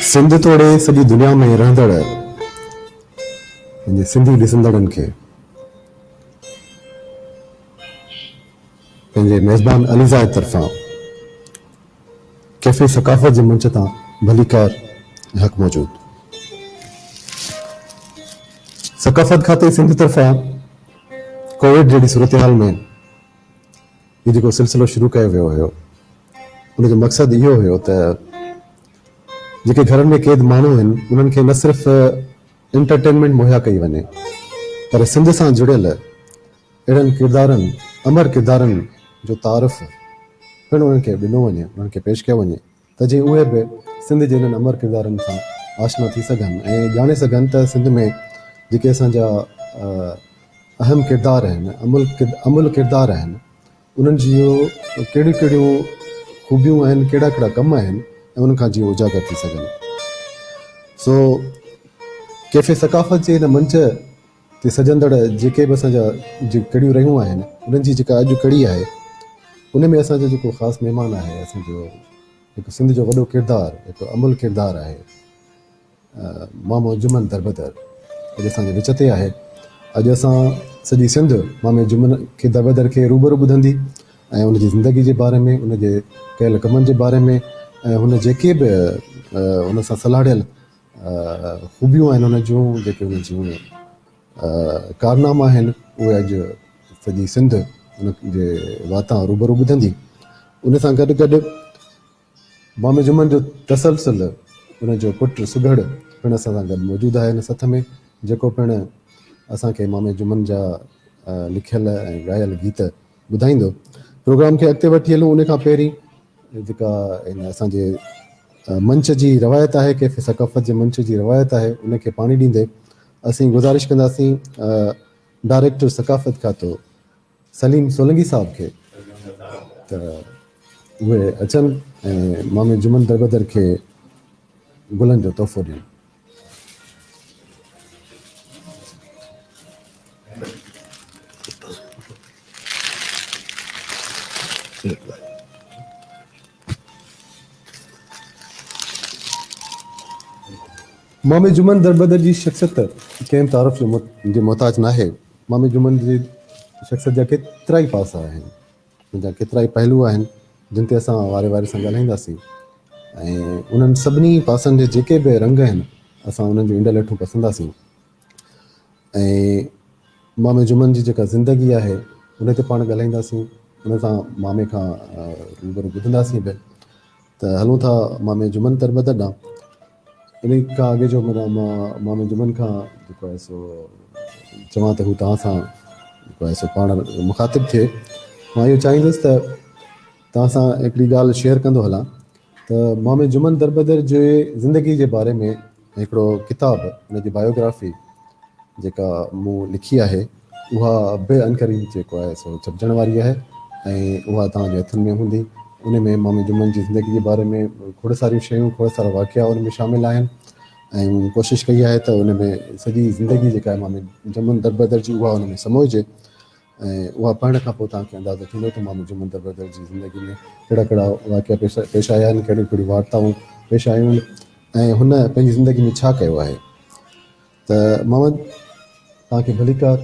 सिंध तोड़े सॼी दुनिया में रहंदड़ सिंधी ॾिसंदड़नि खे पंहिंजे मेज़बान अलीज़ाद तरफ़ां कैफ़े सकाफ़त जे मंच तां भलीकार हक़ मौजूद। सकाफ़त खाते सिंध तरफ़ां कोविड जहिड़ी सूरत हाल में इहो जेको सिलसिलो शुरू कयो वियो हुयो, उनजो मक़सदु इहो हुयो त जेके घरनि में क़ैद माण्हू आहिनि उन्हनि खे न सिर्फ़ु एंटरटेनमेंट मुहैया कई वञे, पर सिंध सां जुड़ियल अहिड़नि किरदारनि, अमर किरदारनि जो तारुफ़ पिणु उन्हनि खे ॾिनो वञे, उन्हनि खे पेश कयो वञे, त जीअं उहे बि सिंध जे इन्हनि अमर किरदारनि सां आशना थी सघनि ऐं ॼाणे सघनि त सिंध में जेके असांजा अहम किरदार आहिनि, अमुल किरदार आहिनि, उन्हनि जूं कहिड़ियूं कहिड़ियूं ख़ूबियूं आहिनि, कहिड़ा कहिड़ा कम आहिनि ऐं उन्हनि खां जीअं उजागर थी सघनि। सो कैफ़े सकाफ़त जे हिन मंच ते सजंदड़ जेके बि असांजा कड़ियूं रहियूं आहिनि, उन्हनि जी जेका अॼु कड़ी आहे, उन में असांजो जेको ख़ासि महिमान आहे, असांजो हिकु सिंध जो वॾो किरदारु, हिकु अमुल किरदारु आहे, मामो जुमन दरबदर अॼु असांजे विच ते आहे। अॼु असां सॼी सिंध मामे जुमन खे दरबदर खे रूबरू ॿुधंदी ऐं उनजी ज़िंदगी जे बारे में, उनजे कयल कमनि जे बारे में ऐं हुन जेके बि उन सां सलाहियल ख़ूबियूं आहिनि, उन जूं जेके उन जूं कारनामा आहिनि, उहे अॼु सॼी सिंध उनजे वातां रूबरू ॿुधंदी। उन सां गॾु गॾु मामे जुमन जो तसलसल, उनजो पुटु सुघड़ पिणु असां सां गॾु मौजूदु आहे हिन सथ में, जेको पिणु असांखे मामे जुमन जा लिखियल ऐं ॻायल गीत ॿुधाईंदो। प्रोग्राम खे अॻिते वठी हलूं उन खां पहिरीं जेका इन असांजे मंच जी रवायत आहे, कैफ़े सकाफ़त जे मंच जी रवायत आहे, उनखे पाणी ॾींदे असीं गुज़ारिश कंदासीं डायरेक्टर सकाफ़त खातो सलीम सोलंगी साहब खे त उहे अचनि ऐं मामे जुमन दरबदर खे गुलनि जो तोहफ़ो ॾियनि। मामे जुमन दरबदर जी शख़्सियत कंहिं तारीफ़ जो मोहताज न आहे। मामे जुमन जी शख़्सियत जा केतिरा ई पासा आहिनि, उनजा केतिरा ई पहलू आहिनि जिन ते असां वारे वारे सां ॻाल्हाईंदासीं ऐं उन्हनि सभिनी पासनि जे जेके बि रंग आहिनि असां उन्हनि जूं इंड लठूं पसंदासीं ऐं मामे जुमन जी जेका ज़िंदगी आहे उन ते पाण ॻाल्हाईंदासीं, उन सां मामे खां रूबरू ॿुधंदासीं बि। त हलूं था मामे जुमन दरबदर ॾांहुं। इन खां अॻे जो माना मामे जुमन खां जेको आहे सो चवां त हू तव्हां सां जेको आहे सो पाण मुखातिबु थिए। मां इहो चाहींदुसि त तव्हां सां हिकिड़ी ॻाल्हि शेयर कंदो हलां त मामे जुमन दरबदर जे ज़िंदगी जे बारे में हिकिड़ो किताबु, हुनजी बायोग्राफी जेका मूं लिखी आहे, उहा बि अनकरीब जेको आहे सो छपजण वारी आहे ऐं उहा तव्हांजे हथनि में हूंदी। उन में मामे जुमन जी ज़िंदगी जे बारे में खोड़ सारियूं शयूं, खोड़ सारा वाक़िया उन में शामिलु आहिनि ऐं कोशिशि कई आहे त उन में सॼी ज़िंदगी जेका आहे मामे जुमन दरबदर जी उहा उन में समोइजे ऐं उहा पढ़ण खां पोइ तव्हांखे अंदाज़ो थींदो त मामे जुमन दरबदर जी ज़िंदगी में कहिड़ा कहिड़ा वाक़िया पेश आया आहिनि, कहिड़ियूं कहिड़ियूं वार्ताऊं पेश आयूं आहिनि ऐं हुन पंहिंजी ज़िंदगी में छा कयो आहे। त मोहम्मद तव्हांखे भलीकार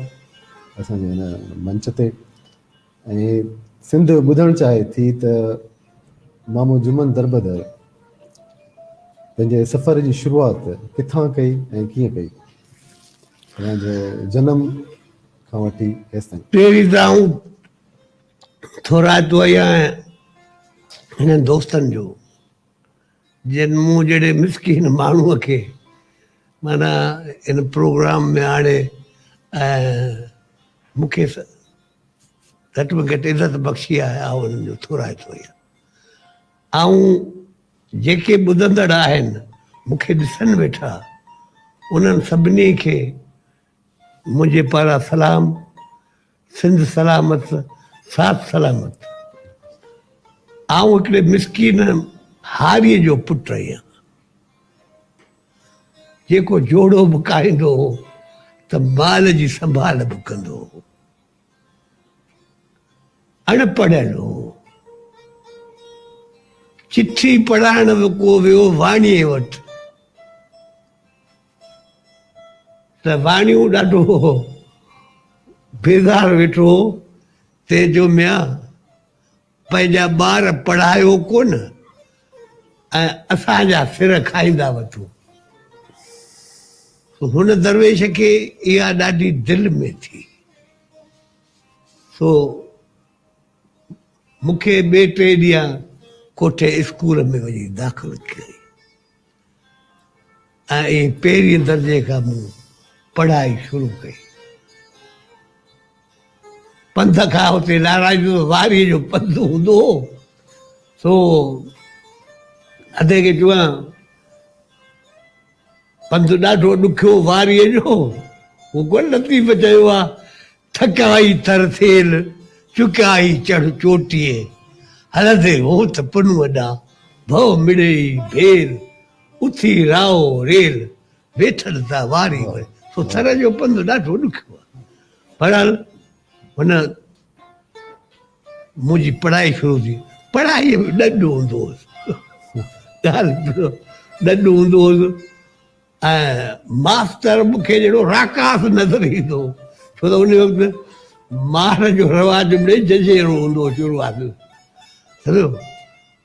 असांजे हिन मंच ते ऐं सिंध ॿुधणु चाहे थी त मामो जुमन दरबदर पंहिंजे सफ़र जी शुरूआति किथां कई ऐं कीअं कई, तव्हांजो जनम खां वठी हेसि ताईं। पहिरीं त आऊं थोराइतो आहियां हिन दोस्तनि जो जिन मूं जहिड़े मिसकीन माण्हूअ खे माना इन प्रोग्राम में आणे ऐं मूंखे घटि में घटि इज़त बख़्शी आहे, ऐं उन्हनि जो थोराइतो आहियां। ऐं जेके ॿुधंदड़ आहिनि मूंखे ॾिसनि वेठा, उन्हनि सभिनी खे मुंहिंजे पारां सलाम। सिंध सलामत, साथ सलामत। आऊं हिकिड़े मिसकीन हारीअ जो पुटु आहियां जेको जोड़ो बि खाईंदो हो त माल जी संभाल बि कंदो हो, अणपढ़ियल हो, चिठी पढ़ाइण को वियो वाणीअ वटि त वाणियूं ॾाढो बेज़ार वेठो ते जो मिया पंहिंजा ॿार पढ़ायो कोन ऐं असांजा सिर खाईंदा वठो। हुन दरवेश खे इहा ॾाढी दिलि में थी। सो मूंखे ॿिए टे ॾींहं कोठे स्कूल में वञी दाख़िल कई ऐं पहिरीं दर्जे खां मूं पढ़ाई शुरू कई। पंध खां हुते नारायण वारीअ जो पंधु हूंदो हो। सो अधे खे चवां पंधु ॾाढो ॾुखियो वारीअ जो, उहो कोन लतीफ़ चयो आहे, थकाई थर थेल चुकाई चढ़ चोटीअ हलंदे हो त पुन वॾा भव मिड़े भेल उथी राओ रेल वेठल था वारी वे। सो थर जो पंधु ॾाढो ॾुखियो आहे। बहरहाल हुन मुंहिंजी पढ़ाई शुरू थी। पढ़ाईअ में ॾंढु हूंदो हुउसि, ॻाल्हि ॾंढु हूंदो हुउसि ऐं मास्तर मूंखे जहिड़ो राकास नज़र ईंदो हो। छो त उन वक़्तु मार जो रवाज ॿिए जजेरो हूंदो हो शुरूआत में। सम्झो।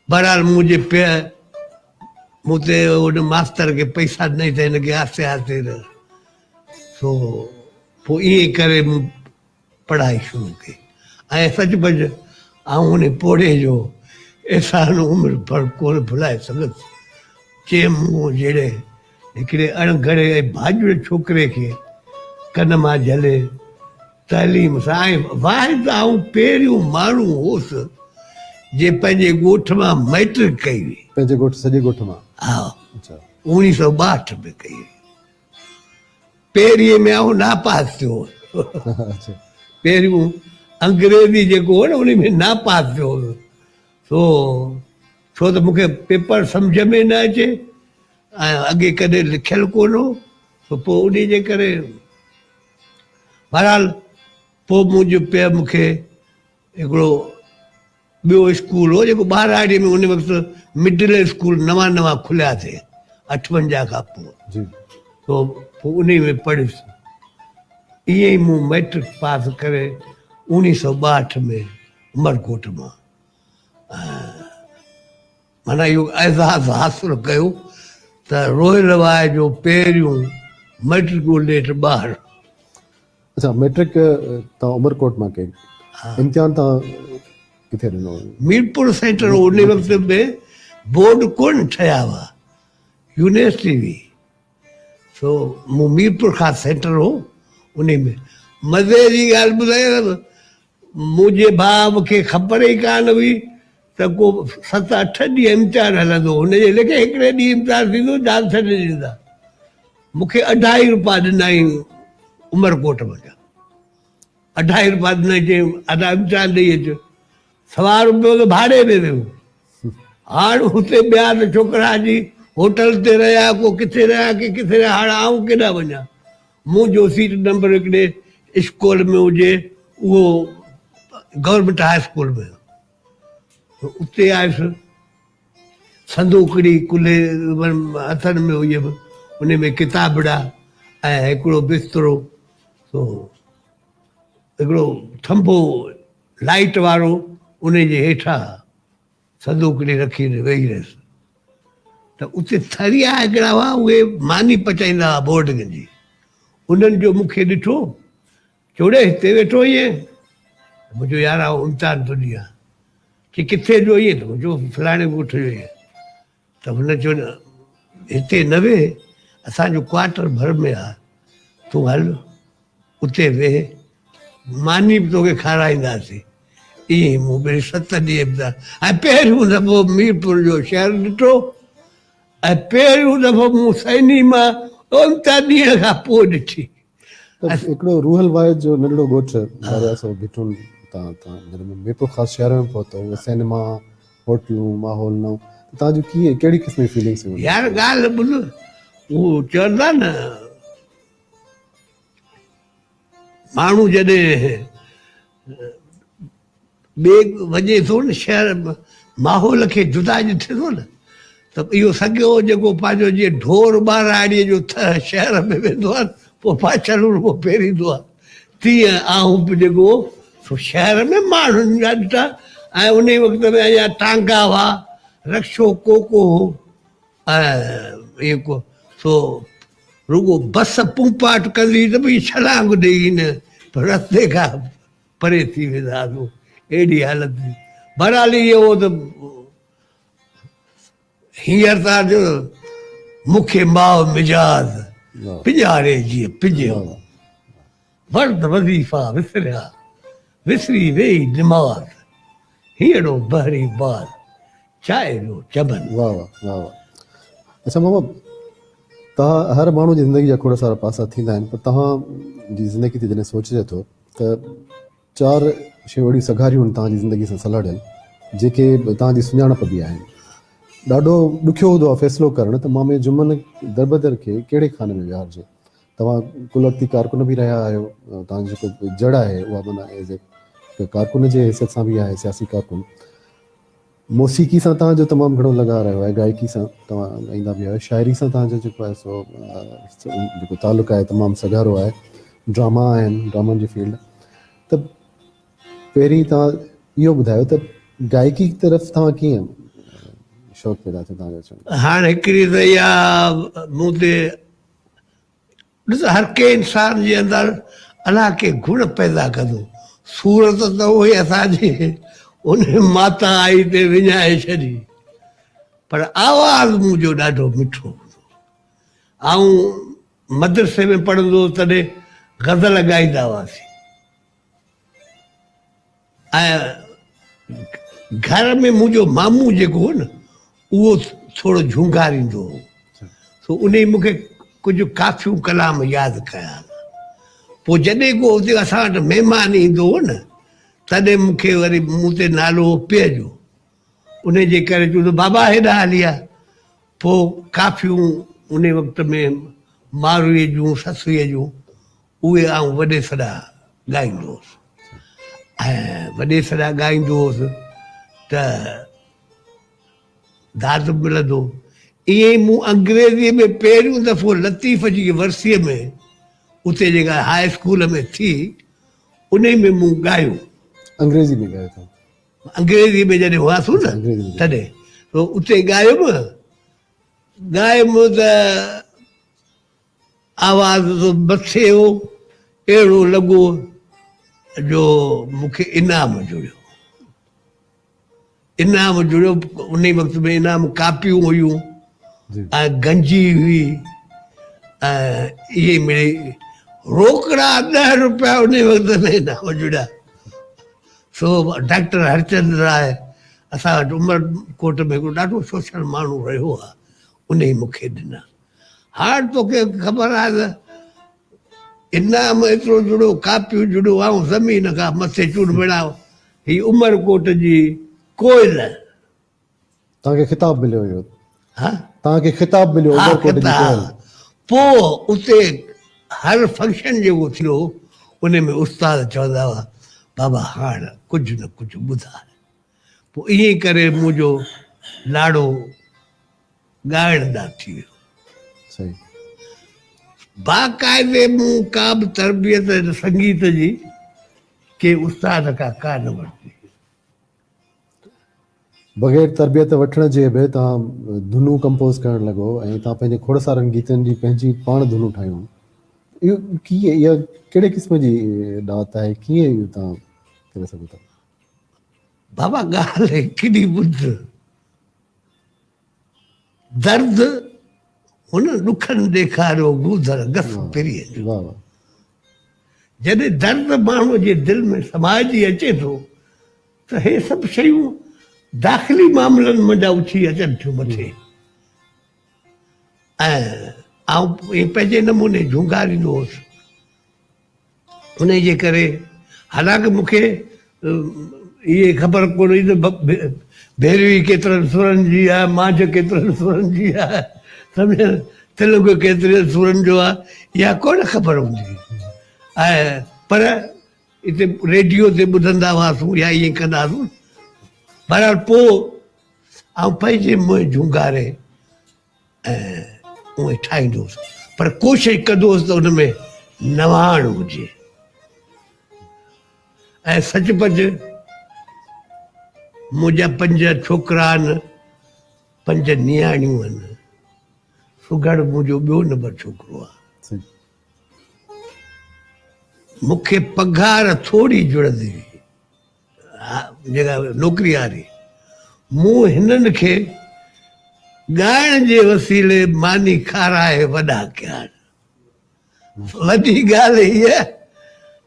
बहरहाल मुंहिंजे मूं ते उन मास्तर खे पैसा ॾिनई त हिनखे आहिस्ते आहिस्ते सो पोइ ईअं करे मूं पढ़ाई शुरू कई ऐं सचुपच आउं उन पोड़े जो एहसान उमिरि भर कोन भुलाए सघंदुसि। चए मूं जहिड़े हिकिड़े अणघड़े ऐं भाॼुड़े छोकिरे खे कन मां झले तालीम सां ऐं वाहिद आउं पहिरियों माण्हू हुउसि जे पंहिंजे ॻोठ मां मैट्रिक कई हुई। पंहिंजे ॻोठ सॼे ॻोठ मां? हा, अच्छा। 1962 में कई हुई। पहिरीं में आउं नापास थियो। अच्छा। पहिरियों अंग्रेज़ी जेको हो न उन में नापास थियो। सो छो त मूंखे पेपर सम्झ में न अचे ऐं अॻे कॾहिं लिखियलु कोन हो। सो पोइ उन जे करे बहरहाल पोइ मुंहिंजो पे मूंखे हिकिड़ो ॿियो स्कूल हो जेको ॿारहाड़ीअ में उन वक़्तु मिडिल स्कूल नवां नवां खुलिया थे 58 खां पोइ। जी। तो पोइ उन में पढ़ियुसि। ईअं ई मूं मैट्रिक पास करे 1962 में उमरकोट मां माना इहो एज़ाज़ हासिलु कयो त रोयल वाय जो पहिरियों मैट्रिकुलेट ॿार। अच्छा, मैट्रिक तव्हां उमरकोट मां कई? इम्तिहान तव्हां किथे ॾिनो? मीरपुर सेंटर उन वक़्त में बोर्ड कोन ठहिया हुआ, यूनिवर्सिटी हुई। सो मूं मीरपुर खां सेंटर हो उन में। मज़े जी ॻाल्हि ॿुधायां, मुंहिंजे भाउ मूंखे ख़बर ई कान हुई त को 7-8 ॾींहं इम्तिहान हलंदो। हुनजे लेखे हिकिड़े ॾींहुं इम्तिहान थींदो, जान छॾे ॾींदा। मूंखे 2.5 रुपया ॾिनई उमरकोट में। 2.5 रुपया ॾिनई, चई अदा इम्तिहान ॾेई अचो। 1.25 रुपयो त भाड़े में वियो। हाणे हुते ॿिया त छोकिरा जी होटल ते रहिया, को किथे रहिया की किथे रहिया। हाणे आउं केॾां वञा? मुंहिंजो सीट नंबर हिकिड़े स्कूल में हुजे, उहो गवर्नमेंट हाई स्कूल में। उते आयुसि, संदूकड़ी कुल्हे हथनि में हुई, उन में किताबड़ा ऐं हिकिड़ो बिस्तरो। सो हिकिड़ो थंभो लाइट वारो, उन जे हेठां संदूकड़ी रखी वेही रहियसि। त उते थरिया हिकिड़ा हुआ, उहे मानी पचाईंदा हुआ बोर्डिंग जी। उन्हनि जो मूंखे ॾिठो, चोड़े हिते वेठो ईअं। मुंहिंजो यार इम्तिहान थो ॾियां। कि किथे जो ईअं? त मुंहिंजो फलाणे ॻोठ जो ईअं। त हुन चयो न, हिते न वेह, असांजो क्वार्टर भर में आहे, तूं हल उते वेह, मानी बि तोखे खाराईंदासीं। ईअं मूं ॿिए 7 ॾींहं ऐं पहिरियों दफ़ो मीरपुर जो शहरु ॾिठो ऐं पहिरियों दफ़ो मूं सैनी मां 3 ॾींहं खां पोइ ॾिठी। त हिकिड़ो रूहल वाय जो नंढड़ो ॻोठ सो भिठुन तव्हां मीरपुर ख़ासि शहर में पहुतो, उहे सिनेमा होटलूं माहौल न, तव्हांजो कीअं कहिड़ी क़िस्म जी फीलिंग्स हुई? यार ॻाल्हि ॿुध, उहो चवंदा न माण्हू जॾहिं ॿिए वञे थो न शहर माहौल खे जुदा ॾिठे थो न, त इहो सॻियो जेको पंहिंजो जीअं ढोर ॿाराड़ीअ जो शहर में वेंदो आहे पोइ पाछल रुॻो फेरींदो आहे, तीअं आऊं बि जेको सो शहर में माण्हुनि जा ॾिठा। ऐं उन वक़्त में अञा टांगा हुआ, रक्षो कोको हो, ऐं इहो को सो रुॻो बस पुंपाट कंदी त भई छलांग ॾेई न रस्ते खां परे थी वेंदा हुआसीं, अहिड़ी हालत हुई। बहरहाल इहो त हींअर त जो मूंखे माउ मिजाज़ पिॼारे जीअं पिॼियो, वर्द वज़ीफ़ा विसरिया विसरी वेई निमाज़, हीअड़ो बहरी बाज़ चाहे जो चमन। वाह वाह वाह वाह। अच्छा मामा, तव्हां हर माण्हू जी ज़िंदगी जा खोड़ सारा पासा थींदा आहिनि, पर तव्हांजी ज़िंदगी ते जॾहिं सोचिजे थो त 4 शयूं अहिड़ियूं सघारियूं आहिनि तव्हांजी ज़िंदगी सां सलाहियल जेके तव्हांजी सुञाणप बि आहिनि। ॾाढो ॾुखियो हूंदो आहे फ़ैसिलो करणु त मामे जुम्मन दरबदर खे कहिड़े खाने में विहारिजे। तव्हां कुल वक़्ती कारकुन बि रहिया आहियो, तव्हांजो जेको जड़ आहे उहा माना एज़ ए कारकुन जे हैसियत सां बि आहे, सियासी कारकुन। मौसीक़ी सां तव्हांजो तमामु घणो लॻाव रहियो आहे, गायकी सां तव्हां ॻाईंदा बि आहियो, शाइरी सां तव्हांजो जेको आहे सो जेको तालुक़ु आहे तमामु सॻारो आहे, ड्रामा आहिनि, ड्रामनि जी फील्ड। त पहिरीं तव्हां इहो ॿुधायो त गायकी तरफ़ तव्हां कीअं शौक़ु पैदा थियो तव्हांजो अचणु? हाणे हिकिड़ी त इहा मूं ते ॾिस, हर कंहिं इंसान जे अंदरि अलाह के गुण पैदा कंदो। सूरत त उहे असांजी उन माता आई ते विञाए छॾी, पर आवाज़ मुंहिंजो ॾाढो मिठो हूंदो। ऐं मदरसे में पढ़ंदो तॾहिं गज़ल ॻाईंदा हुआसीं, ऐं घर में मुंहिंजो मामू जेको हो न उहो थोरो झुंगारींदो हो, सो उन मूंखे कुझु काफ़ियूं कलाम यादि कया। पोइ जॾहिं को हुते असां वटि महिमान ईंदो हो न तॾहिं मूंखे वरी मूं ते नालो पीउ जो, उन जे करे चवंदो बाबा हेॾा हली आहे। पोइ काफ़ियूं उन वक़्त में मारूअ जूं ससुअ जूं उहे आउं वॾे सॾा ॻाईंदो हुउसि, ऐं वॾे सॾा ॻाईंदो हुउसि त दाद मिलंदो। ईअं ई मूं अंग्रेज़ीअ में पहिरियों दफ़ो लतीफ़ जी वर्सीअ में उते जेका हाई स्कूल में थी उन में मूं ॻायो। अंग्रेज़ी में ॻायो था? अंग्रेज़ी में जॾहिं हुआसीं न अंग्रेज़ी में। तॾहिं पोइ उते ॻायुमि त आवाज़ मथे हो, अहिड़ो लॻो जो मूंखे इनाम जुड़ियो। इनाम जुड़ियो, उन वक़्त में इनाम कापियूं हुयूं जी। ऐं गंजी हुई, ऐं इहे मिले रोकड़ा 10 रुपया उन वक़्त में इनाम जुड़िया। सो डॉक्टर हरचंद राय असां वटि उमरकोट में हिकिड़ो ॾाढो सोशल माण्हू रहियो आहे, उन ई मूंखे ॾिना। हाणे तोखे ख़बर आहे त इनाम एतिरो जुड़ियो, कापियूं जुड़ियो, ऐं ज़मीन खां मथे चूड़मिड़ा। हीअ उमरकोट जी कोयल। तव्हांखे ख़िताब मिलियो हुयो? हा, तव्हांखे ख़िताब मिलियो हा, उमरकोट जी कोयल? पोइ उते हर फंक्शन जेको थियो उन में उस्ताद चवंदा हुआ बाबा हाणे कुझु न कुझु ॿुधाए। पोइ ईअं करे मुंहिंजो लाड़ो ॻाइण ॾांहुं थी वियो। सही। बाक़ाइदे मूं का बि तरबियत संगीत जी के उस्ताद खां कान वरिती। बग़ैर तरबियत वठण जे बि तव्हां धुनूं कंपोज़ करणु लॻो ऐं तव्हां पंहिंजे खोड़ सारनि गीतनि जी पंहिंजी पाण धुनूं ठाहियूं। इहो कीअं, इहा कहिड़े क़िस्म जी दावत आहे, कीअं इहो तव्हां करे सघो था? बाबा ॻाल्हि हिकिड़ी ॿुध, दर्द हुन ॾुखनि ॾेखारियो गूदर गस पिरीअ जो। वाह वाह। जॾहिं दर्द माण्हूअ जे दिलि में समाइजी अचे थो त हे सभु शयूं दाख़िली मामलनि में उथी अचनि थियूं मथे। ऐं आउं पंहिंजे नमूने झुंगारींदो हुउसि। उन जे करे हालांकि मूंखे इहे ख़बर कोन हुई त भैरवी केतिरनि सुरनि जी आहे, मांझ केतिरनि सुरनि जी आहे, सम्झ तिलक केतिरनि सुरनि जो आहे, इहा कोन ख़बर हूंदी। ऐं पर हिते रेडियो ते ॿुधंदा हुआसीं या ईअं कंदा हुआसीं। बहरहाल पोइ ऐं पंहिंजे मुंहुं झुंगारे ऐं उहे ठाहींदुसि, पर कोशिशि कंदुसि त उन में नवाण हुजे। ऐं सचपच मुंहिंजा 5 छोकिरा आहिनि, 5 नियाणियूं आहिनि। सुघड़ मुंहिंजो ॿियो नंबर छोकिरो आहे। सही मूंखे पघार थोरी जुड़ंदी हुई, जेका नौकिरी वारी। मूं हिननि खे ॻाइण जे वसीले मानी खाराए वॾा कया। वॾी ॻाल्हि हीअ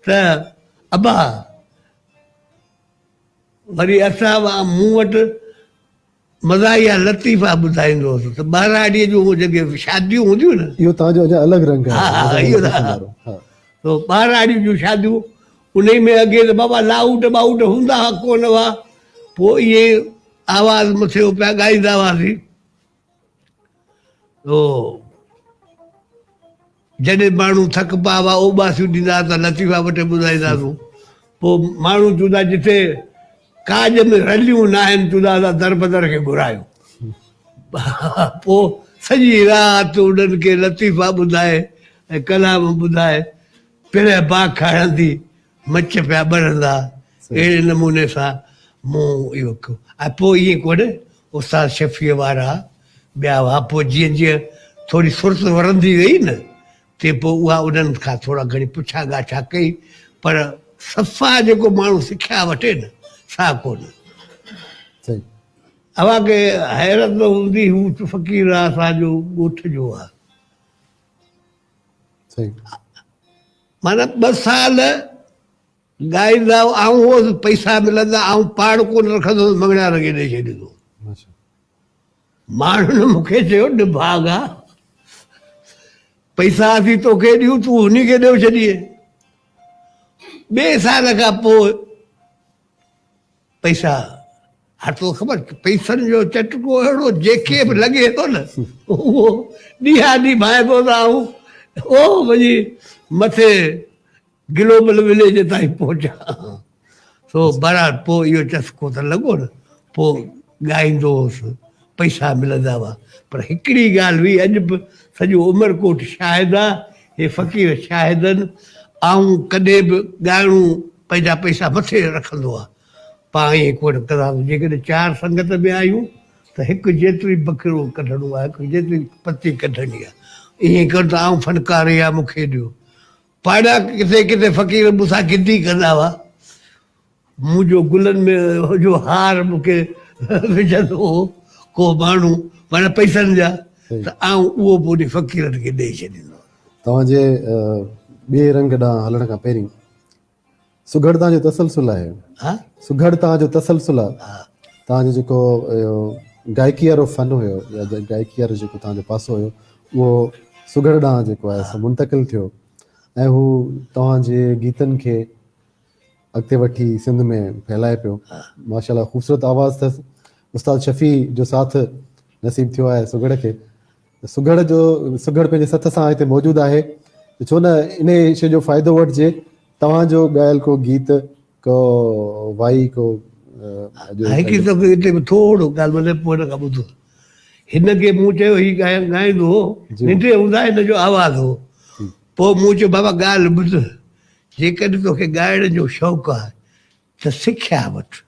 त अबा वरी असां मूं वटि मज़ाहिया लतीफ़ा ॿुधाईंदो हुउसि त ॿाराड़ीअ जूं जेके शादियूं हूंदियूं न, इहो तव्हांजो अञा अलॻि रंग आहे। हा, इहो त हा। तो ॿाराड़ियूं जूं शादियूं, उन में अॻे त बाबा लाऊट बाऊट हूंदा हुआ कोन हुआ। पोइ इहे आवाज़ मथे पिया ॻाईंदा हुआसीं। तो जॾहिं माण्हू थक पा हुआ उबासियूं ॾींदा त लतीफ़ा वटि ॿुधाईंदासीं। पोइ माण्हू चवंदा जिथे काज में रलियूं न आहिनि, चवंदा हुआ दर बदर खे घुरायो। पोइ सॼी राति उन्हनि खे लतीफ़ा ॿुधाए ऐं कलाम ॿुधाए पिण बाग खणंदी, मच पिया ॿरंदा। अहिड़े नमूने सां मूं इहो कयो। ऐं पोइ ईअं कोन्हे, उस्ताद शफ़ीअ वारा ॿिया हुआ। पोइ जीअं जीअं थोरी सुर्त वरंदी वई न, ते पोइ उहा उन्हनि खां थोरा घणी पुछा ॻाछा कई। पर सफ़ा जेको माण्हू सिखिया वठे न, सा कोन। सही अवांखे हैरत न हूंदी, हू फ़क़ीर आहे, असांजो ॻोठ जो आहे। सही माना 2 साल ॻाईंदा, ऐं उहो पैसा मिलंदा, ऐं पाण कोन रखंदो, मङणा रंगे ॾेई छॾींदो। माशा माण्हुनि मूंखे चयो निभागा, पैसा असीं तोखे ॾियूं, तूं उन खे ॾेई छॾिए। 2 साल खां पोइ पैसा हथो ख़बर, पैसनि जो चटको अहिड़ो जंहिंखे बि लॻे थो न, उहो ॾींहं निभाइबो था। ओ वञी मथे ग्लोबल विलेज ताईं पहुचा। सो बराबर पोइ इहो चस्को त लॻो न, पोइ ॻाईंदो हुउसि, पैसा मिलंदा हुआ। पर हिकिड़ी ॻाल्हि हुई, अॼु बि सॼो उमरकोट शाहिद आहे, हे फ़क़ीर शाहिदनि। ऐं कॾहिं बि ॻाइणो पंहिंजा पैसा मथे रखंदो आहे। पाण ईअं कोन कंदासीं। जेकॾहिं 4 संगत में आहियूं त हिकु जेतिरी बकिरो कढणो आहे, हिकु जेतिरी पती कढणी आहे। ईअं कर त आऊं फनकार या मूंखे ॾियो। पाड़ा किथे किथे फ़क़ीर मूंसां गिदी कंदा हुआ। मुंहिंजो गुलनि में जो हार मूंखे विझंदो हो को माण्हू, माना पैसनि जा, त आऊं उहो पोइ फ़क़ीरनि खे ॾेई छॾींदो। तव्हांजे ॿिए रंग ॾांहुं हलण खां पहिरीं सुघड़ तव्हांजो तसलसल आहे। हा, सुघड़ तव्हांजो तसलसल आहे। तव्हांजो जेको गायकी वारो फन हुयो, या गायकी वारो जेको तव्हांजो पासो हुयो, उहो सुघड़ ॾांहुं जेको आहे सो मुंतक़िल थियो। ऐं हू तव्हांजे गीतनि खे अॻिते वठी सिंध में फैलाए पियो। माशाल्लाह ख़ूबसूरत आवाज़ अथसि। उस्ताद शफ़ी जो साथ नसीब थियो आहे सुघड़ खे। सुघड़ पंहिंजे सथ सां हिते मौजूदु आहे, छो न इन शइ जो फ़ाइदो वठिजे। तव्हांजो ॻायल को गीत, को वाई, को हिकु दफ़ो हिते बि थोरो ॻाल्हि भले पोइ हिन खां ॿुधो। हिन खे मूं चयो हीउ ॻाईंदो हो, निंड हूंदा हिन जो आवाज़ु हो। पोइ मूं चयो बाबा ॻाल्हि ॿुध, जेकॾहिं तोखे ॻाइण जो शौक़ु आहे त सिखिया वठि।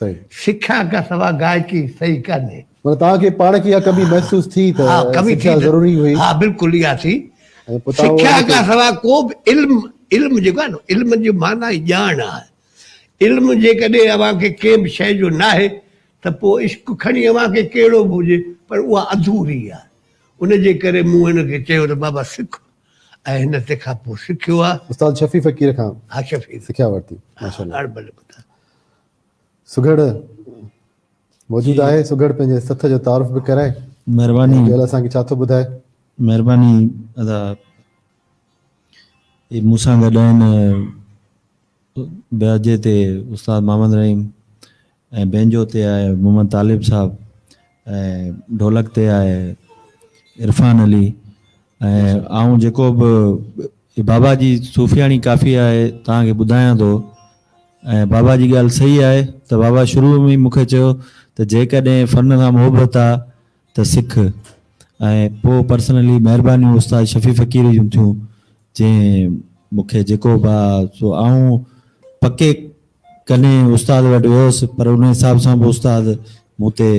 सही सिखिया खां सवाइ गायकी सही कान्हे। मतलब तव्हांखे पाण खे इहा कमी महसूस थी त सिखिया ज़रूरी हुई। हा बिल्कुलु इहा थी। ऐं पोइ तव्हां सिखिया खां सवाइ को बि इल्मु जेको आहे न, इल्म जी माना ई ॼाण आहे। इल्मु जेकॾहिं अव्हांखे कंहिं बि शइ जो न आहे त पोइ इश्क खणी अव्हांखे कहिड़ो बि हुजे, पर उहा अधूरी आहे। उनजे करे मूं हिनखे चयो त बाबा सिख, ऐं हिन तंहिंखां पोइ सिखियो आहे। उस्ताद शफ़ी फ़क़ीर खां हा, शफ़ी सिखिया वरिती। माशाल्लाह। हाणे भले ॿुधायो। सुघड़ मौजूदु आहे। सुघड़ पंहिंजे सथ जो तारुफ़ बि कराए। महिरबानी, असांखे छा थो ॿुधाए? महिरबानी अदा। मूंसां गॾु आहिनि ब्याजे ते उस्ताद मोहम्मद रहीम, ऐं बैंजो ते आहे मोहम्मद तालिब साहब, ऐं ढोलक ते आहे इरफान अली। ऐं आऊं जेको बि बाबा जी सूफ़ियाणी काफ़ी आहे तव्हांखे ॿुधायां थो। ऐं बाबा जी ॻाल्हि सही आहे त बाबा शुरू में ई मूंखे चयो त जेकॾहिं फ़न सां मोहबत आहे त सिख। ऐं पोइ पर्सनली महिरबानियूं उस्ताद शफ़ी फ़क़ीर जूं थियूं, जंहिं मूंखे जेको बि आहे सो आऊं पके कॾहिं उस्ताद वटि वियुसि, पर उन हिसाब सां बि उस्ताद मूं ते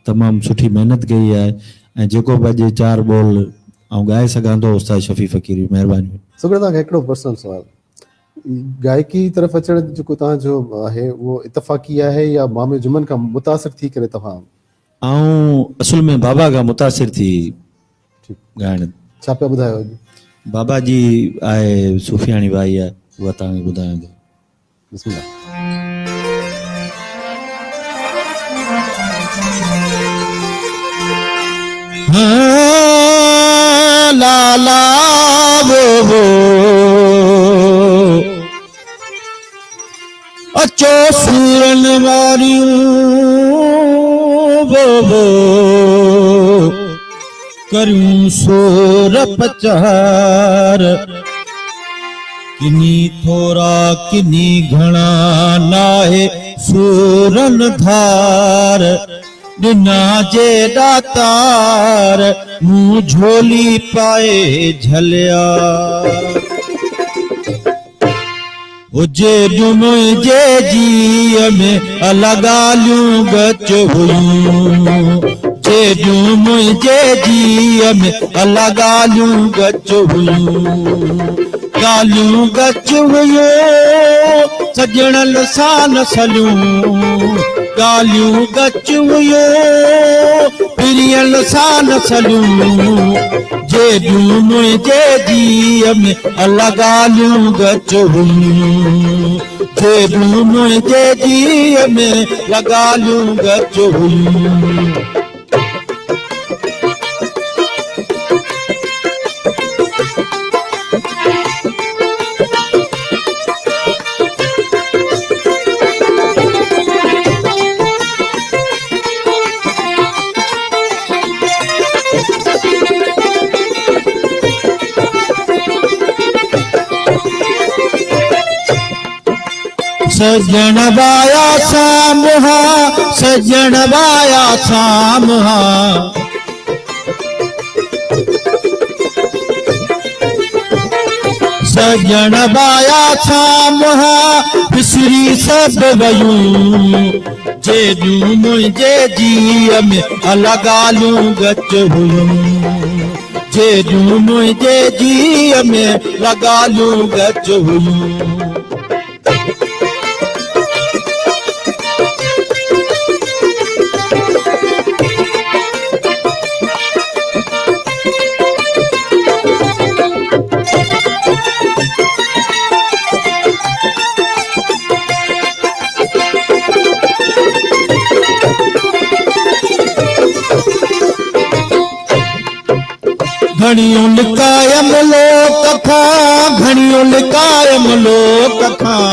तमामु सुठी महिनत कई आहे। ऐं जेको बि अॼु 4 बोल ऐं ॻाए सघां थो, उस्ताद शफ़ी फ़क़ीर, महिरबानी। सुगड़ तव्हांखे हिकिड़ो पर्सनल सुवाल, गायकी तरफ़ अचण जेको तव्हांजो आहे उहो इतफ़ाक़ी आहे या मामे जुमन खां मुतासिर थी करे तव्हां? ऐं असुल में बाबा खां मुतासिर थी ॻाइण। छा पिया ॿुधायो? बाबा जी आहे सुफियाणी बाई आहे, उहा तव्हांखे ॿुधायां थो। बिस्मिल्लाह। लाला वो अचो सूरन वारियूं वो करूं सोर पचार, किनी थोरा किनी घणा नाहे सूरन धार, ॾिना जे दातार मूं झोली पाए झलिया। हुजे मुंहिंजे जीअ में अलॻालियूं गच हुयूं, जेॾियूं मुंहिंजे जीअ में अलॻालियूं गच हुयूं, ॻाल्हियूं गच हुयूं सजणनि सां नसलियूं, ॻाल्हियूं गच हुयूं पिरियल सां नसलियूं, जेॾियूं मुंहिंजे जीअ में अलॻालियूं गच हुयूं, जेॾियूं मुंहिंजे जीअ में लॻालियूं गच हुयूं। सजण बाया सामहा, सजण बाया सामहा, सजण बाया सामहा, बिसरी सभु वयूं, जेॾियूं मुंहिंजे जीअ में अलॻालियूं गच हुयूं, जेॾियूं मुंहिंजे जीअ में लॻालियूं गच हुयूं। घणियूं लिकायम लोक खां, घणियूं लिकायम लोक खां,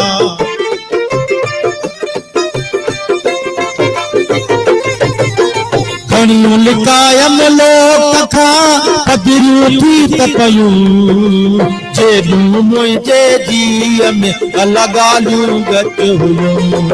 घणियूं लिकायम लोक खां, पदिरियूं थी त पयूं, जेॾियूं मुंहिंजे जीअ में अलॻालियूं गच हुयूं,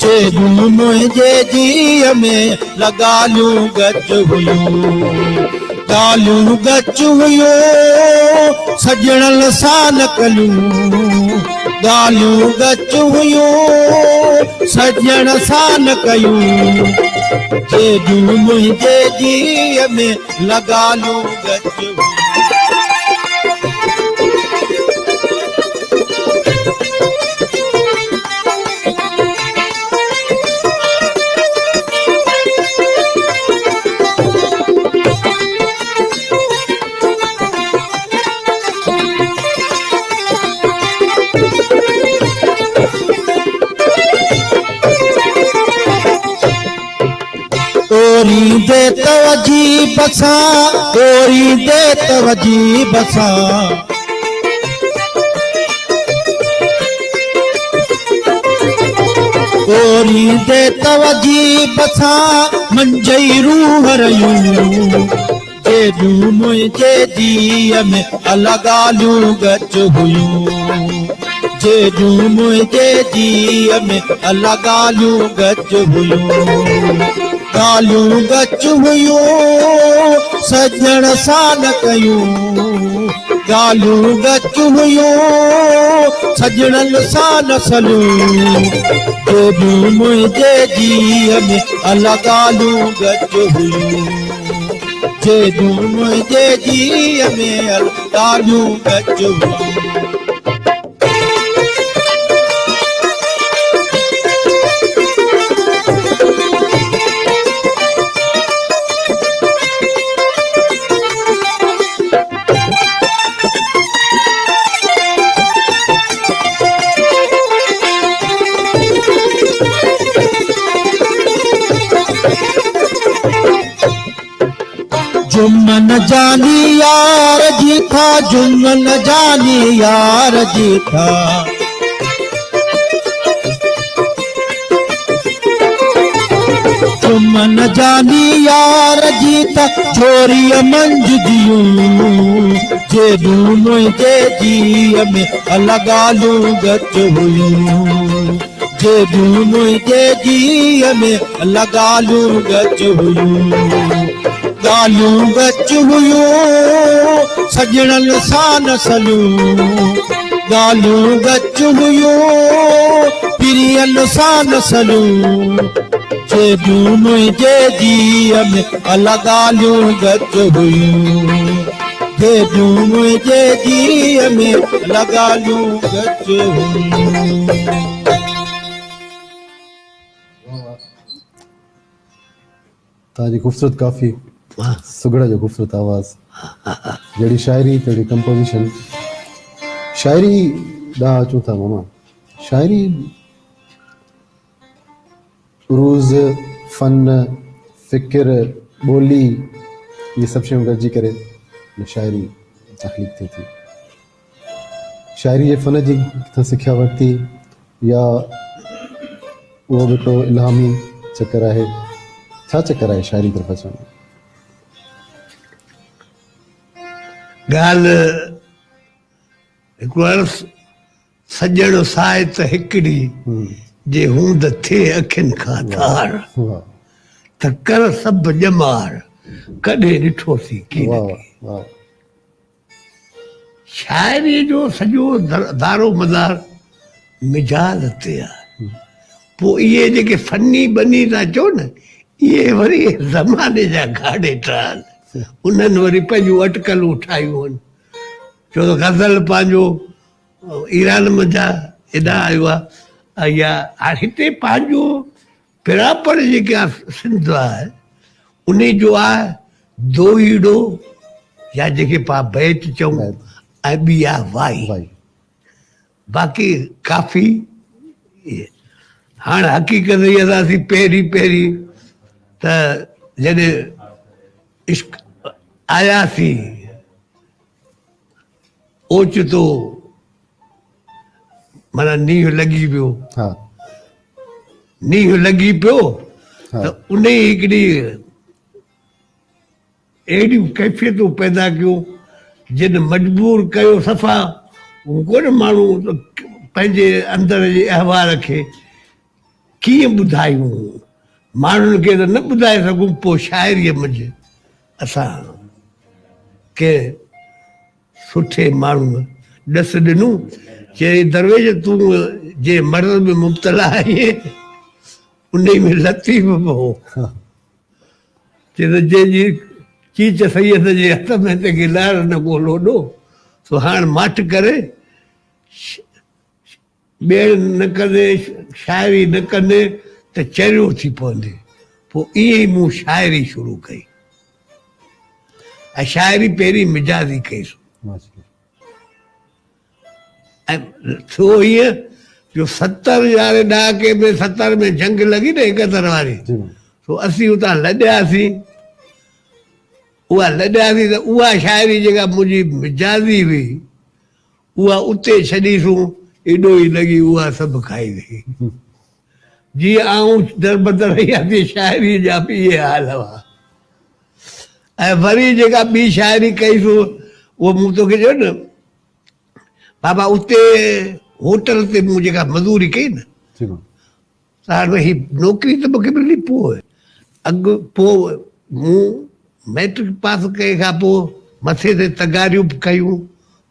जेॾियूं मुंहिंजे जीअ में लॻालियूं गच हुयूं, ॻाल्हियूं गच हुयूं सजणनि सां न कलियूं, ॻाल्हियूं गच हुयूं सजण सां न कयूं, जेॾियूं मुंहिंजे जीअ में लॻालियूं गच हुयूं। ओरी दे तवजी बसां, ओरी दे तवजी बसां, ओरी दे तवजी बसां, मंजई रूह रयूं, जेॾियूं मुंहिंजे जीअ में अलॻालियूं गच हुयूं, जेॾूं मुंहिंजे जीअ में अला ॻाल्हियूं गच हुयूं, ॻाल्हियूं गच हुयूं सजण सां न कयूं, ॻाल्हियूं गच हुयूं सजणनि सां न सलियूं, जेॾूं मुंहिंजे जीअ में अला ॻाल्हियूं गच हुयूं, जेॾूं मुंहिंजे जीअ में अला ॻाल्हियूं गच हुयूं। जुम्मन जानी यार जी था, जुम्मन जानी यार जी था, जुम्मन जानी यार जी था, छोरीअ मंझ जियूं, जेॾूं मुंहिंजे जीअ में अला ॻाल्हियूं गच हुयूं, जेॾूं मुंहिंजे जीअ में अला ॻाल्हियूं गच हुयूं, ॻाल्हियूं गच हुयूं सजणनि सां न सलियूं, ॻाल्हियूं गच हुयूं पिरियनि सां न सलियूं, जेॾूं मुंहिंजे जीअ में अला ॻाल्हियूं गच हुयूं, जेॾूं मुंहिंजे जीअ में अला ॻाल्हियूं गच हुयूं। तव्हांजी ख़ूबसूरत काफ़ी, सुगड़ जो ख़ूबसूरत आवाज़, जहिड़ी शाइरी तहिड़ी कंपोज़िशन। शाइरी ॾांहुं अचूं था मामा, शाइरी उरूज़, फ़न, फ़िक्र, ॿोली, इहे सभु शयूं गॾिजी करे शाइरी तख़लीक़ थिए थी। शाइरी जे फ़न जी किथां सिखिया वरिती या उहो बि हिकिड़ो इल्हामी चकर आहे? छा चकर आहे शाइरी तरफ़ अचण में? ॻाल्हि हिकिड़ो सॼण साए त हिकिड़ी जे हूंद थिए अखियुनि खां धार, वाह त कर सभु ॼमार कॾहिं ॾिठोसीं कीन वाह खे। वाह। शाइरी जो सॼो दारो मदार मिजाज ते आहे। पोइ इहे जेके फनी बनी था चओ न, इहे वरी ज़माने जा गाॾे ट्राल, उन्हनि वरी पंहिंजूं अटकलूं ठाहियूं आहिनि। छो त ग़ज़ल पंहिंजो ईरान मंझा हेॾा आयो आहे, या हिते पंहिंजो पिरापड़ जेके आहे सिंध आहे, उन जो आहे दोहीड़ो या जेके पाण बैत चऊं, ऐं ॿी आहे वाई। बाक़ी काफ़ी हाणे हक़ीक़त इहा असां पहिरीं त जॾहिं इश्क आयासीं ओचितो माना नींहुं लॻी पियो, नींहुं लॻी पियो त उन ई हिकिड़ी अहिड़ियूं कैफ़ियतूं पैदा कयूं जिन मजबूर कयो सफ़ा कोन माण्हू पंहिंजे अंदर जे अहवाल खे कीअं ॿुधायूं, माण्हुनि खे त न ॿुधाए सघूं। पोइ शाइरीअ मंझि असां के सुठे माण्हूअ ॾस ॾिनूं, चई दरवेश तूं जे मर्ज़ में मुब्तला आहीं उन में लतीफ़ बि हो, चए त जंहिंजी चीच सैयद जे हथ में त गिलार न को लोॾो, सो हाणे माठ करे ॿेड़ न कंदे शाइरी न कंदे त चरियो थी पवंदे। पोइ ईअं ई मूं शाइरी शुरू कई, ऐं शाइरी पहिरीं मिजाज़ी कईसि। ऐं थियो ईअं जो 70 वारे ॾहाके में 70 में जंग लॻी न 71 वारी, तो असीं उतां लॾियासीं, उहा लॾियासीं त उहा शाइरी जेका मुंहिंजी मिजाज़ी हुई उहा उते छॾीसूं, एॾो ई लॻी उहा सभु खाई वई। जीअं आऊं दरबदर रहियासीं शाइरी जा बि इहे हाल हुआ। ऐं वरी जेका ॿी शाइरी कईसूं उहो मूं तोखे चयो न बाबा, उते होटल ते मूं जेका मज़दूरी कई न जी मां साण ही नौकिरी त मूंखे मिली पोइ अॻु पोइ मूं मैट्रिक पास कए खां पोइ मथे ते तगारियूं बि कयूं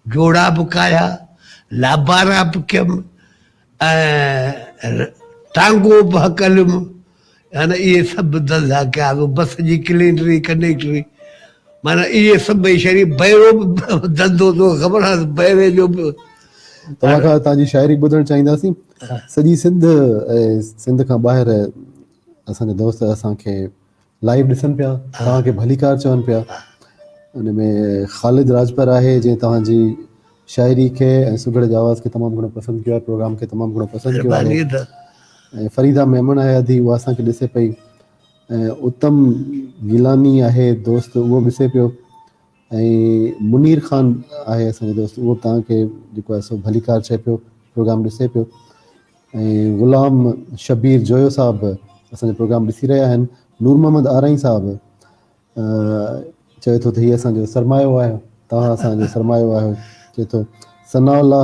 जोड़ा बि कया लाबारा बि कयमि ऐं टांगो बि हकलुमि हाणे इहे सभु धंधा कया बस जी क्लीनरी कंडक्टरी माना इहे सभई शरीर बहिरो बि धंधो थो ख़बर आहे बहिरे जो बि तव्हां खां तव्हांजी शाइरी ॿुधणु चाहींदासीं सॼी सिंध ऐं सिंध खां ॿाहिरि असांजा दोस्त असांखे लाइव ॾिसनि पिया तव्हांखे भलीकार चवनि पिया उन में ख़ालिद राजपर आहे जंहिं तव्हांजी शाइरी खे ऐं सुगड़ जे आवाज़ खे तमामु घणो पसंदि कयो आहे प्रोग्राम खे तमामु घणो पसंदि कयो आहे महिरबानी त ऐं फरीदा मेमन आहे अधी उहा असांखे ॾिसे पई ऐं उत्तम गिलानी आहे दोस्त उहो बि ॾिसे पियो ऐं मुनीर ख़ान आहे असांजो दोस्त उहो तव्हांखे जेको आहे सो भलीकार चए पियो प्रोग्राम ॾिसे पियो ऐं ग़ुलाम शबीर जोयो साहिबु असांजो प्रोग्राम ॾिसी रहिया आहिनि नूर मोहम्मद आरई साहिबु चए थो त हीअ असांजो सरमायो आहे तव्हां असांजो सरमायो आहियो चए थो सनाउल्ला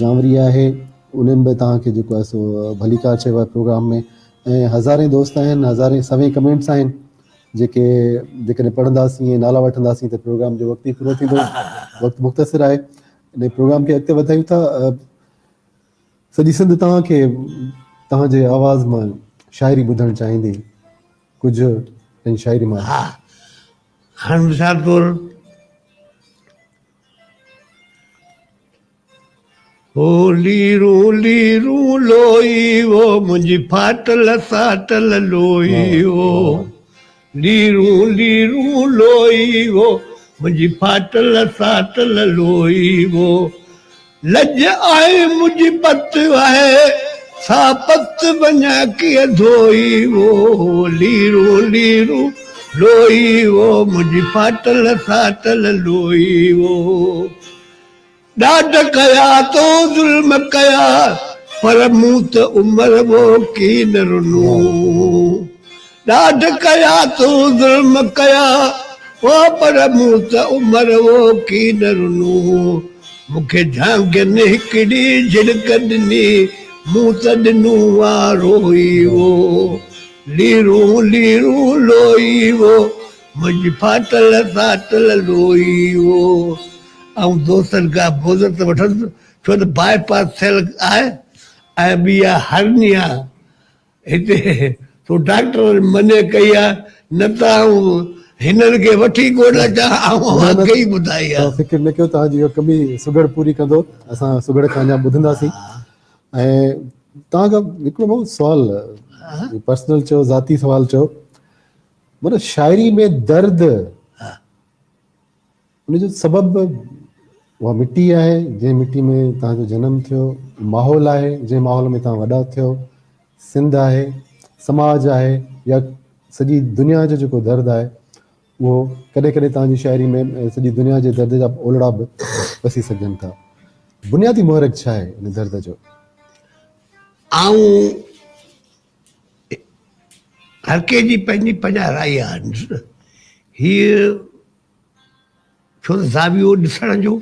जामरी आहे उन्हनि बि तव्हांखे जेको आहे सो भलीकार चयो आहे प्रोग्राम में ऐं हज़ारे दोस्त आहिनि हज़ारे सवे कमेंट्स आहिनि जेके जेकॾहिं पढ़ंदासीं ऐं नाला वठंदासीं त प्रोग्राम जो वक़्तु ई पूरो थींदो वक़्तु मुख़्तसिर आहे इन प्रोग्राम खे अॻिते वधायूं था सॼी सिंध तव्हांखे तव्हांजे आवाज़ मां शाइरी ॿुधणु चाहींदी कुझु पंहिंजी शाइरी मां हा हाणे मिसाल तौरु ओ लीरू लीरू लोई वो मुंहिंजी फाटल साटल लोई वो लीरू लीरू लोई वो मुंहिंजी फाटल साटल लोई वो लज आहे मुंहिंजी पत आहे सा पत वञा कीअं धोई वो लीरू लीरू लोई वो मुंहिंजी फाटल साटल लोई वो ॾाढ कया तो ज़ुल्म कया पर मूं त उमिरि वो की न रुनू ॾाढ कया तो ज़ुल्म कया वो पर मूं त उमिरि वो की न रुनू मूंखे झांगनि हिकिड़ी झिड़क ॾिनी मूं त ॾिनू वारो ई वो लीरू लीरू लोई वो मुंहिंजी फाटल साटल लोई वो ऐं दोस्तनि खां बोज़त वठंदुसि छो त बाईपास थियल आहे ऐं ॿी आहे हरनिया हिते तो डॉक्टर मने कई आहे न त हिननि खे वठी कोन अचां अॻे ई ॿुधाई आहे फिक्र न कयो तव्हांजी इहो कमी सुगड़ पूरी कंदो असां सुगड़ खां अञा ॿुधंदासीं ऐं तव्हां खां हिकिड़ो मां सुवालु पर्सनल चयो ज़ाती सुवालु चयो मतिलबु शाइरी में दर्द उनजो सबबु उहा मिटी आहे जंहिं मिटी में तव्हांजो जनमु थियो माहौल आहे जंहिं माहौल में तव्हां वॾा थियो सिंध आहे समाज आहे या सॼी दुनिया जो जेको दर्द आहे उहो कॾहिं कॾहिं तव्हांजी शाइरी में सॼी दुनिया जे दर्द जा ओलड़ा बि वसी सघनि था बुनियादी मुहरक छा आहे इन दर्द जो ऐं हर कंहिंजी पंहिंजी पंहिंजाराई आहे हीअ छो त ज़ावियो ॾिसण जो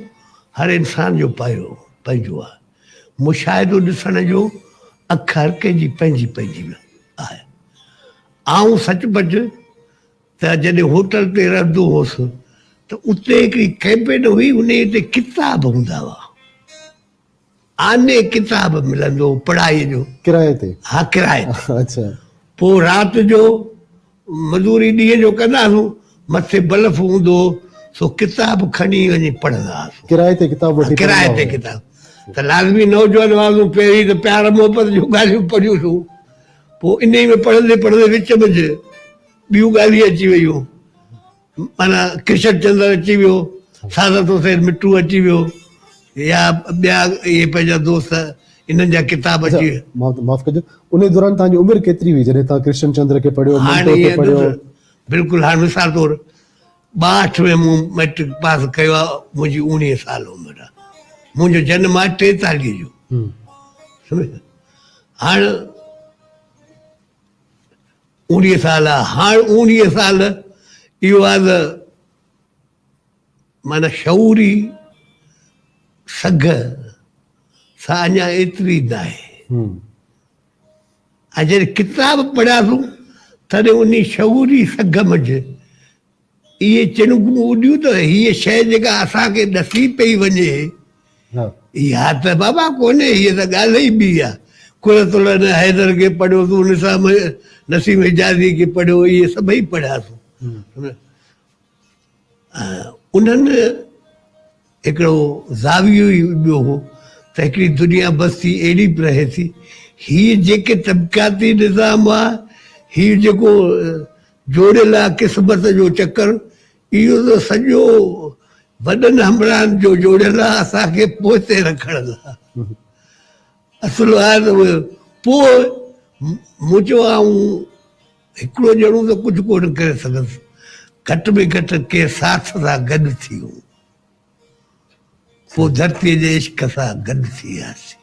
हर इंसान जो पंहिंजो आहे मुशाहिदो ॾिसण जो अखि हर कंहिंजी पंहिंजी पंहिंजी आहे आऊं सचुपचु त जॾहिं होटल ते रहंदो हुउसि त उते हिकिड़ी कैबिन हुई उन ते किताब हूंदा हुआ आने किताब मिलंदो हो पढ़ाईअ जो किराए ते हा किराए ते अच्छा पोइ राति जो मज़दूरी ॾींहं जो कंदा हुआसीं मथे बल्ब हूंदो सो किताब खणी वञी पढ़ंदा हुआसीं किराए ते किताब वठी किराए ते किताब त लाज़मी नौजवान हुआसीं पहिरीं त प्यार मोहबत जूं ॻाल्हियूं पढ़ियूंसीं पोइ इन में पढ़ंदे पढ़ंदे विच में ॿियूं ॻाल्हियूं अची वियूं माना कृष्ण चंद्र अची वियो सादत हुसैन मिट्टू अची वियो या ॿिया इहे पंहिंजा दोस्त इन्हनि जा किताब अची विया माफ़ कजो उन दौरान तव्हांजी उमिरि केतिरी हुई जॾहिं तव्हां कृष्ण चंद्र खे पढ़ियो हाणे मिंटो खे पढ़ियो बिल्कुलु हाणे मिसाल तौरु 62 में मूं मैट्रिक पास कयो आहे मुंहिंजी 19 साल उमिरि आहे मुंहिंजो जनम आहे 43 जो सम्झो हाणे 19 साल आहे हाणे 19 साल इहो आहे त माना शऊरी सघ सा अञा एतिरी न आहे। हम्म, ऐं जॾहिं किताब पढ़ियासीं तॾहिं उन शऊरी सघ मंझि इहे चिणगूं उॾियूं त हीअ शइ जेका असांखे ॾसी पई वञे, हा, इहा त बाबा कोन्हे, हीअ त ॻाल्हि ई ॿी आहे। कुरतुल हैदर खे पढ़ियो तूं, निसाम नसीम हिजाज़ी खे पढ़ियो, इहे सभई पढ़ियासीं। उन्हनि हिकिड़ो ज़ावियो ई ॿियो हो त हिकिड़ी दुनिया बस्ती अहिड़ी बि रहे थी, हीअ जेके तबक़ाती निज़ाम आहे, हीअ जेको जोड़ियल आहे क़िस्मत जो चकर, इहो त सॼो वॾनि हमराहनि जो जोड़ियल आहे असांखे पोइते रखण लाइ। असुलु आहे त उहे पोइ मूं चयो आऊं हिकिड़ो ॼणो त कुझु कोन करे सघंदुसि, घटि में घटि के साथ सां गॾु थी वियूं, पोइ धरतीअ जे इश्क सां गॾु थी वियासीं।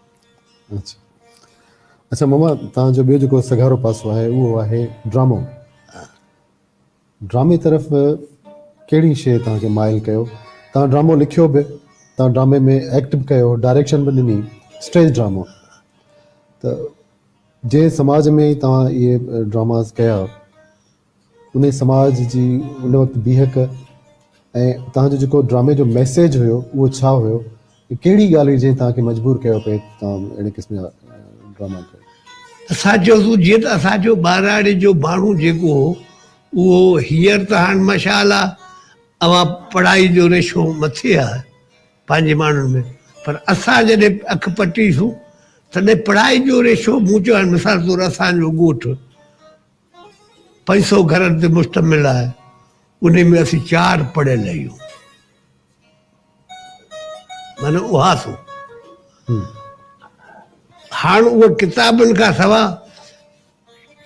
अच्छा अच्छा मामा, तव्हांजो ॿियो जेको सॻारो पासो आहे उहो आहे ड्रामो। ड्रामे तरफ़ कहिड़ी शइ तव्हांखे माइल कयो? तव्हां ड्रामो लिखियो बि, तव्हां ड्रामे में एक्ट बि कयो, डायरेक्शन बि ॾिनी, स्टेज ड्रामो। त जंहिं समाज में तव्हां इहे ड्रामास कया, उन समाज जी उन वक़्तु बीहक ऐं तव्हांजो जेको ड्रामे जो मैसेज हुयो उहो छा हुयो? कहिड़ी ॻाल्हि हुई जंहिं तव्हांखे मजबूर कयो पे तव्हां अहिड़े क़िस्म जा ड्रामा कयो? असां चयोसीं जीअं त असांजो ॿाराड़े जो माण्हू जेको हो उहो हींअर त हाणे मशाल आहे, अवां पढ़ाई जो रेशो मथे आहे पंहिंजे माण्हुनि में, पर असां जॾहिं अखि पटीसूं तॾहिं पढ़ाई जो रेशो, मूं चयो हाणे मिसाल तौरु असांजो ॻोठु 500 घरनि ते मुश्तमिल आहे, उन में असीं 4 पढ़ियल आहियूं, माना उहासूं। हाणे उहा किताबनि खां सवाइ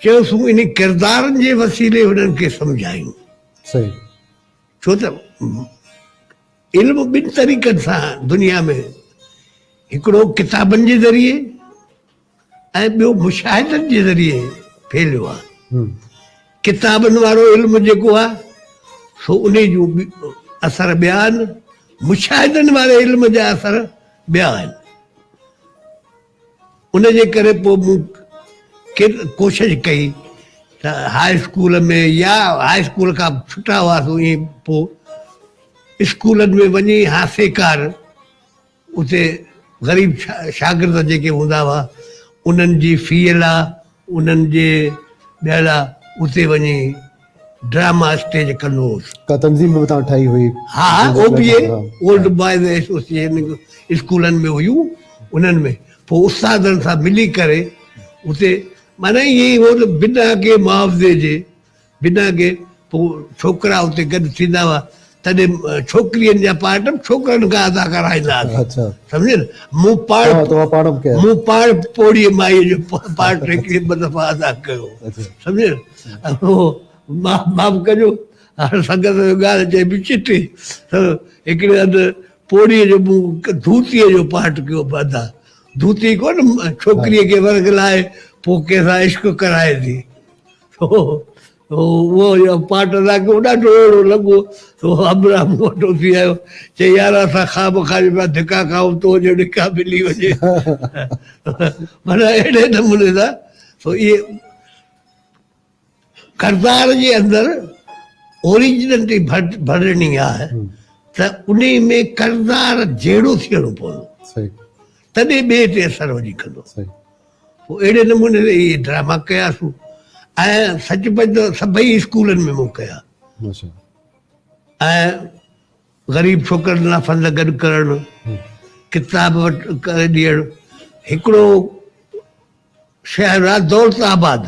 चयोसीं इन किरदारनि जे वसीले हुननि खे सम्झायूं। सही। छो त इल्मु ॿिनि तरीक़नि सां दुनिया में, हिकिड़ो किताबनि जे ज़रिए ऐं ॿियो मुशाहिदनि जे ज़रिए फैलियो आहे। किताबनि वारो इल्मु जेको आहे सो उन जूं असर ॿिया आहिनि, मुशाहिदनि वारे इल्म जा असर ॿिया आहिनि। उन जे करे पोइ मूं कोशिशि कई त हाई स्कूल में या हाई स्कूल खां छुटा हुआसीं ईअं पोइ स्कूलनि में वञी हासेकार उते ग़रीब शागिर्द जेके हूंदा हुआ उन्हनि जी फीअ लाइ, उन्हनि जे ॿिया लाइ उते वञी ड्रामा स्टेज कंदो हुउसि। का तंज़ीम बि तव्हां ठाही हुई? हा, ओल्ड बॉयज़ एसोसिएशन स्कूलनि में हुयूं, उन्हनि में पोइ उस्तादनि सां मिली करे उते, माना इहे ई हो त बिना के मुआवज़े जे, बिना के पोइ छोकिरा उते गॾु थींदा हुआ, तॾहिं छोकिरियुनि जा पार्ट छोकिरनि खां अदा कराईंदा हुआसीं। अच्छा, सम्झे न? मूं पाण पोड़ीअ माईअ जो पार्ट हिकिड़ी ॿ दफ़ा अदा कयो, सम्झे न? माफ़ कजो, हाणे संगत जो ॻाल्हि चए बि चिटी, हिकिड़े हंधि पोड़ीअ जो मूं धूतीअ जो पार्ट कयो अदा। धूती कोन छोकिरीअ खे वर्ग लाइ पोइ कंहिंसां इश्क कराए थी, उहो पार्ट अदा कयो, ॾाढो अहिड़ो लॻो अबरा मूं वटो थी आयो, चई यार असां खां खाई पिया धिका खाऊं, तो जो धिका मिली वञे। माना अहिड़े नमूने सां इहे किरदार जे अंदरि ओरिजिनलिटी भरणी आहे त उन में किरदार जहिड़ो थियणो पवंदो, तॾहिं ॿिए ते असरु वञी कंदो। पोइ अहिड़े नमूने इहे ड्रामा कयासीं ऐं सचपच सभई स्कूलनि में मूं कया। ऐं ग़रीब छोकिरनि लाइ फंड गॾु करणु, किताब वटि करे ॾियणु। हिकिड़ो शहर आहे दौलताबाद,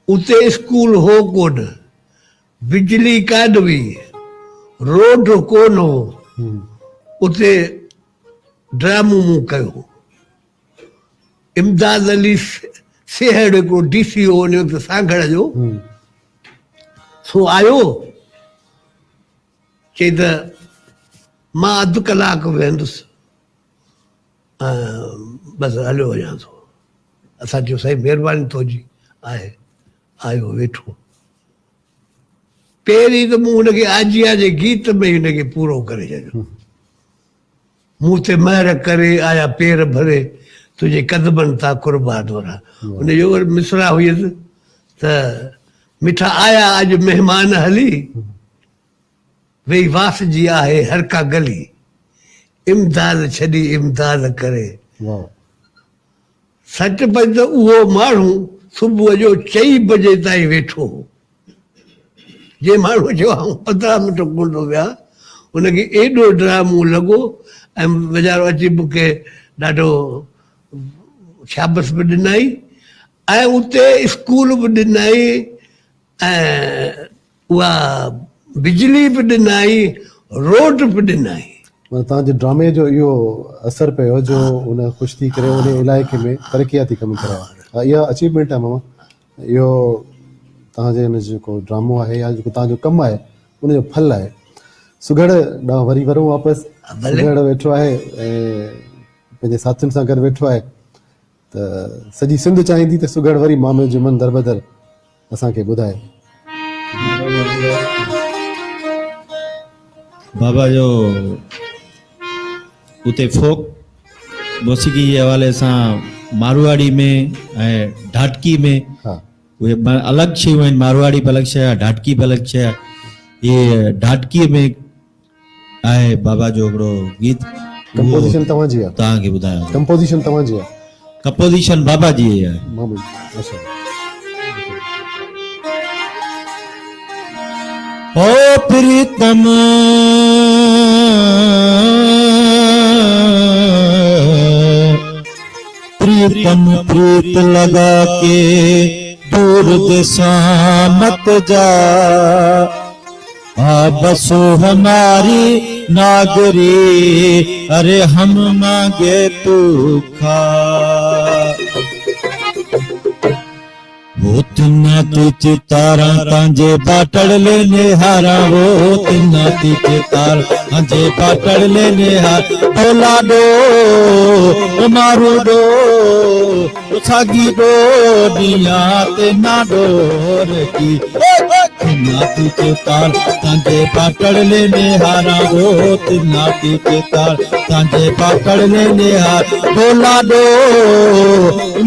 उते स्कूल हो कोन, बिजली कान हुई, रोड कोन हो, उते ड्रामो मूं कयो। इमदाद अली सेहड़ हिकिड़ो DC हो उन वक़्तु सांगड़ जो, सो आयो, चई त मां अधु कलाकु वेहंदुसि, बसि हलियो वञा थो। असां चयो साईं महिरबानी तुंहिंजी आहे, आयो वेठो। पहिरीं त मूं हुनखे आजिया जे गीत में हुनखे पूरो करे छॾियो। मूं ते महर करे आया पेर भरे तुझे कदमनि तां कुर्बा दोरा। हुनजो वरी मिसरा हुयसि त मिठा आया अॼु महिमान हली वेई वास जी आहे हर का गली इमदाद छॾी इमदाद करे। वाह सच पई त उहो माण्हू सुबुह जो 4 बजे ताईं वेठो हो। जे माण्हू चयो 15 मिंट कोन थो विया हुनखे एॾो ड्रामो लॻो ऐं वीचारो अची मूंखे ॾाढो शाबस बि ॾिनई ऐं उते स्कूल बि ॾिनई ऐं उहा बिजली बि ॾिनई रोड बि ॾिनई। माना तव्हांजे ड्रामे जो इहो असरु पियो जो उन ख़ुशि थी करे उन इलाइक़े में तरक़ियाती कम कराया। इहा अचीवमेंट आहे मामा। इहो तव्हांजे हिन जेको ड्रामो आहे या जेको तव्हांजो कमु आहे उनजो फल आहे। सुघड़ ॾांहुं वरी वरूं वापसि। सुघड़ वेठो आहे ऐं पंहिंजे साथियुनि सां गॾु वेठो आहे त सॼी सिंध चाहींदी त सुघड़ वरी मामे जो मन दरबदर असांखे ॿुधाए। बाबा जो उते फोक मौसीक़ी जे हवाले सां मारवाड़ी में ऐं ढाटकी में हा उहे अलॻि शयूं आहिनि। मारवाड़ी बि अलॻि शइ आहे, ढाटकी बि अलॻि शइ आहे। इहे ढाटकीअ में आहे बाबा जो हिकिड़ो गीत। कंपोजिशन तव्हांजी आहे? तव्हांखे ॿुधायां कंपोजिशन तव्हांजी आहे? कंपोजिशन बाबा जी आहे। मामू अच्छा। ओ प्रीतम प्रीतम प्रीत लगा के दूर देशा मत जा आ बसो हमारी नागरी अरे हम मांगे तू खा। वो तिन्ना तीच तारा तांजे बाटड़ लेने हारा वो तिन्ना तीच तारा तांजे बाटड़ लेने हार बोला दो मारू दो सागी दो दिया ते ना डोर की तिन्ना तीच तारा तांजे बाटड़ लेने हारा वो तिन्ना तीच तारा तांजे बाटड़ लेने हार बोला दो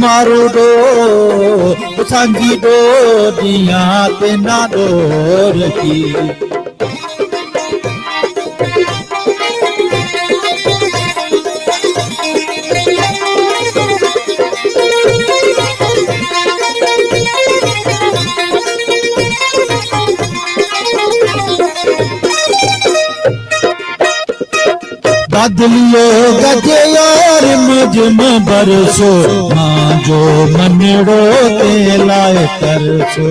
मारू दो सांगी दो दिया ते ना डोर की। बदलियो गजे यार मुझ में बरसो मां जो मनड़ो ते लाए तरसो।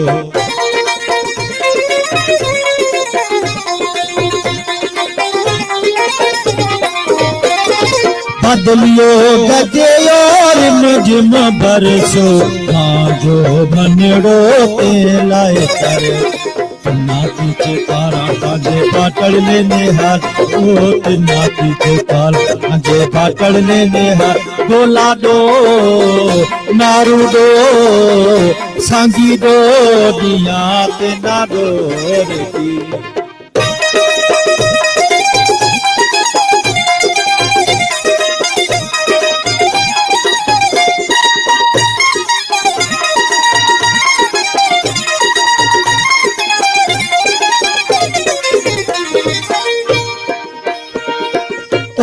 बदलियो गजे यार मुझ में बरसो मां जो मनड़ो ते लाए तरसो। नाती के तारा तांजे बाटड़ लेने हार ओ नाती के तारा तांजे बाटड़ लेने हार बोला दो नारू दो सांगी दो दिया ते ना डोर की।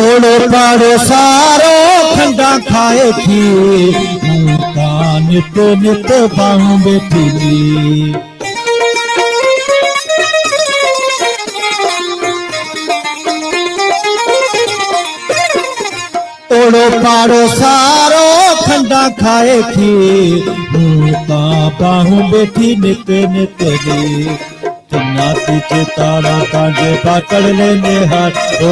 ओड़ो पाड़ो सारो खंडा खाए थी मुका नित नित बाहूं बैठी। ओड़ो पाड़ो सारो खंडा खाए थी मुका बाहूं बैठी नित नित दी। नाती के तारा तांजे बाटड़ लेने हार ओ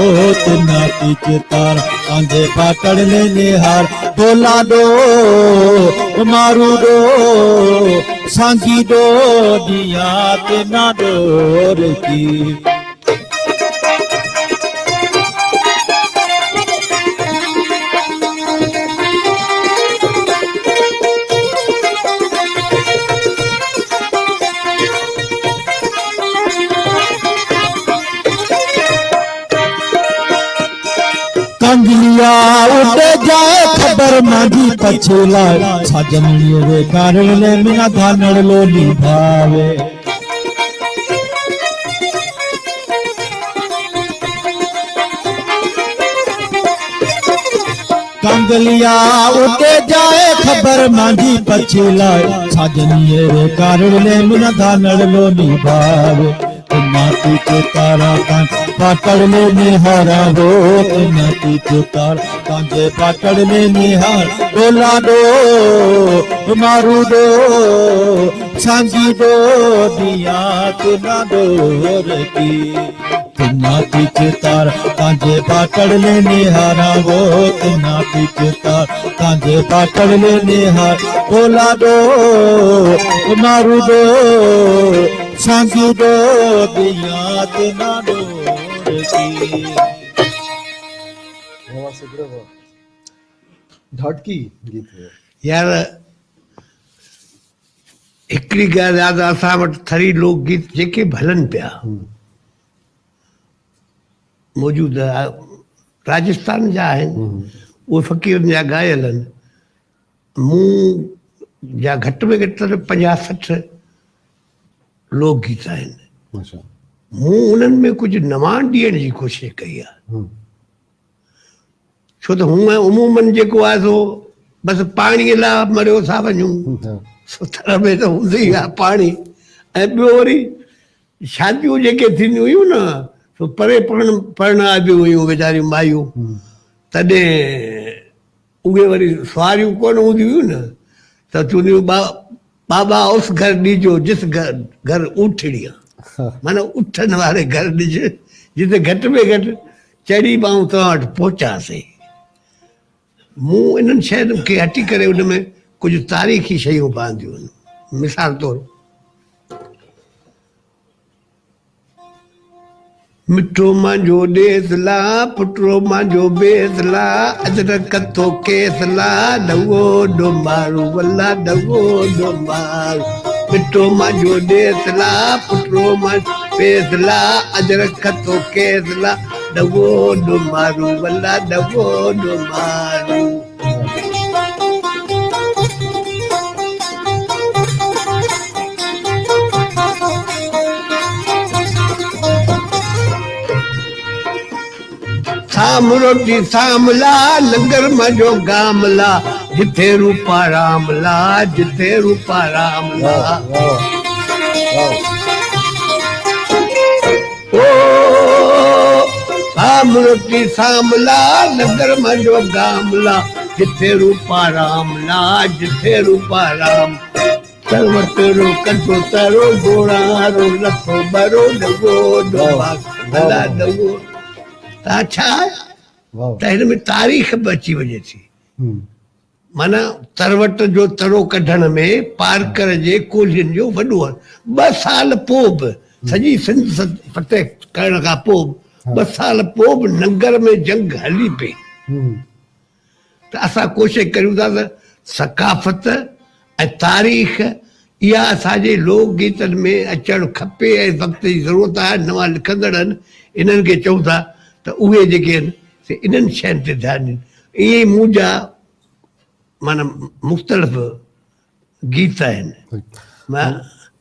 नाती के तारा तांजे बाटड़ लेने हार बोला दो मारू दो सांगी दो दिया ते ना डोर की। कंगलिया उड़े जाए खबर मांगी पछला साजनिए रे कारण ले मिना धानड़ लोली भावे कंगलिया उड़े जाए खबर मांगी पछला साजनिए रे कारण ले मिना धानड़ लोली भावे नाती के तारा कान पाकड़ ले निहारा हो नाती के तारा कांजे पाकड़ ले निहार डोला दो मारू दो सांगी दो दिया तुना डोर की नाती के तारा कांजे पाकड़ ले निहारा हो नाती के तारा कांजे पाकड़ ले निहार डोला दो मारू दो सांगी दो दिया तुना डोर की ढाटकी गीत है यार हिकिड़ी ॻाल्हि यादि आहे, असां वटि थरी लोकगीत जेके बि हलनि पिया मौजूदु आहे राजस्थान जा आहिनि, उहे फ़क़ीरनि जा ॻायल आहिनि। मूं जा घटि में घटि त 50-60 लोकगीत आहिनि। अच्छा मूं उन्हनि में कुझु नवां ॾियण जी कोशिशि कई आहे, छो त हूअं उमूमनि जेको आहे सो बसि पाणीअ लाइ मरियो था वञूं, सुथर में त हूंदी आहे पाणी। ऐं ॿियो वरी शादियूं जेके थींदियूं हुयूं न, सो परे पढ़णाबियूं हुयूं वीचारियूं मायूं, तॾहिं उहे वरी सुवारियूं कोन हूंदियूं हुयूं न, त चवंदियूं बाबा उस घर ॾिजो जिस घर ऊठड़ियां, माना उठण वारे घर ॾिज जिते घटि में घटि चढ़ी पाऊं तव्हां वटि पहुचासीं। मूं इन्हनि शयुनि खे हटी करे उन में कुझु तारीख़ी शयूं पवंदियूं आहिनि। मिसाल तौरु मिठो मांजो ॾेसला पुटरो मांजो बेसला अजरक थो केसला डवो डोमारू वल्ला डवो डोमारू। मिठो मांजो ॾेसला पुटरो मांजो बेसला अजरक थो केसला डवो डोमारू वल्ला डवो डोमारू। साम रोटी सामला लंगर मजो गामला जिथे रूपा रामला जिथे रूपा रामला। ओ साम रोटी सामला लंगर मजो गामला जिथे रूपा रामला जिथे रूपा राम। तरवटरो कटो तरो गोरारो लखो बरो डगो डोबा भला डगो। अच्छा त हिन में तारीख़ बि अची वञे थी, माना तरवट जो तरो कढण में पारकर जे कोलियुनि जो वॾो 2 साल पोइ बि सॼी सिंध फतेह करण खां पोइ 2 साल पोइ बि नंगर में जंग हली पई। त असां कोशिशि करियूं था त सकाफ़त ऐं तारीख़ इहा असांजे लोक गीतनि में अचणु खपे ऐं वक़्त जी ज़रूरत आहे। नवां लिखंदड़ आहिनि, इन्हनि खे चऊं था त उहे जेके आहिनि से इन्हनि शयुनि ते ध्यानु ॾियनि। ईअं ई मुंहिंजा माना मुख़्तलिफ़ गीत आहिनि। मां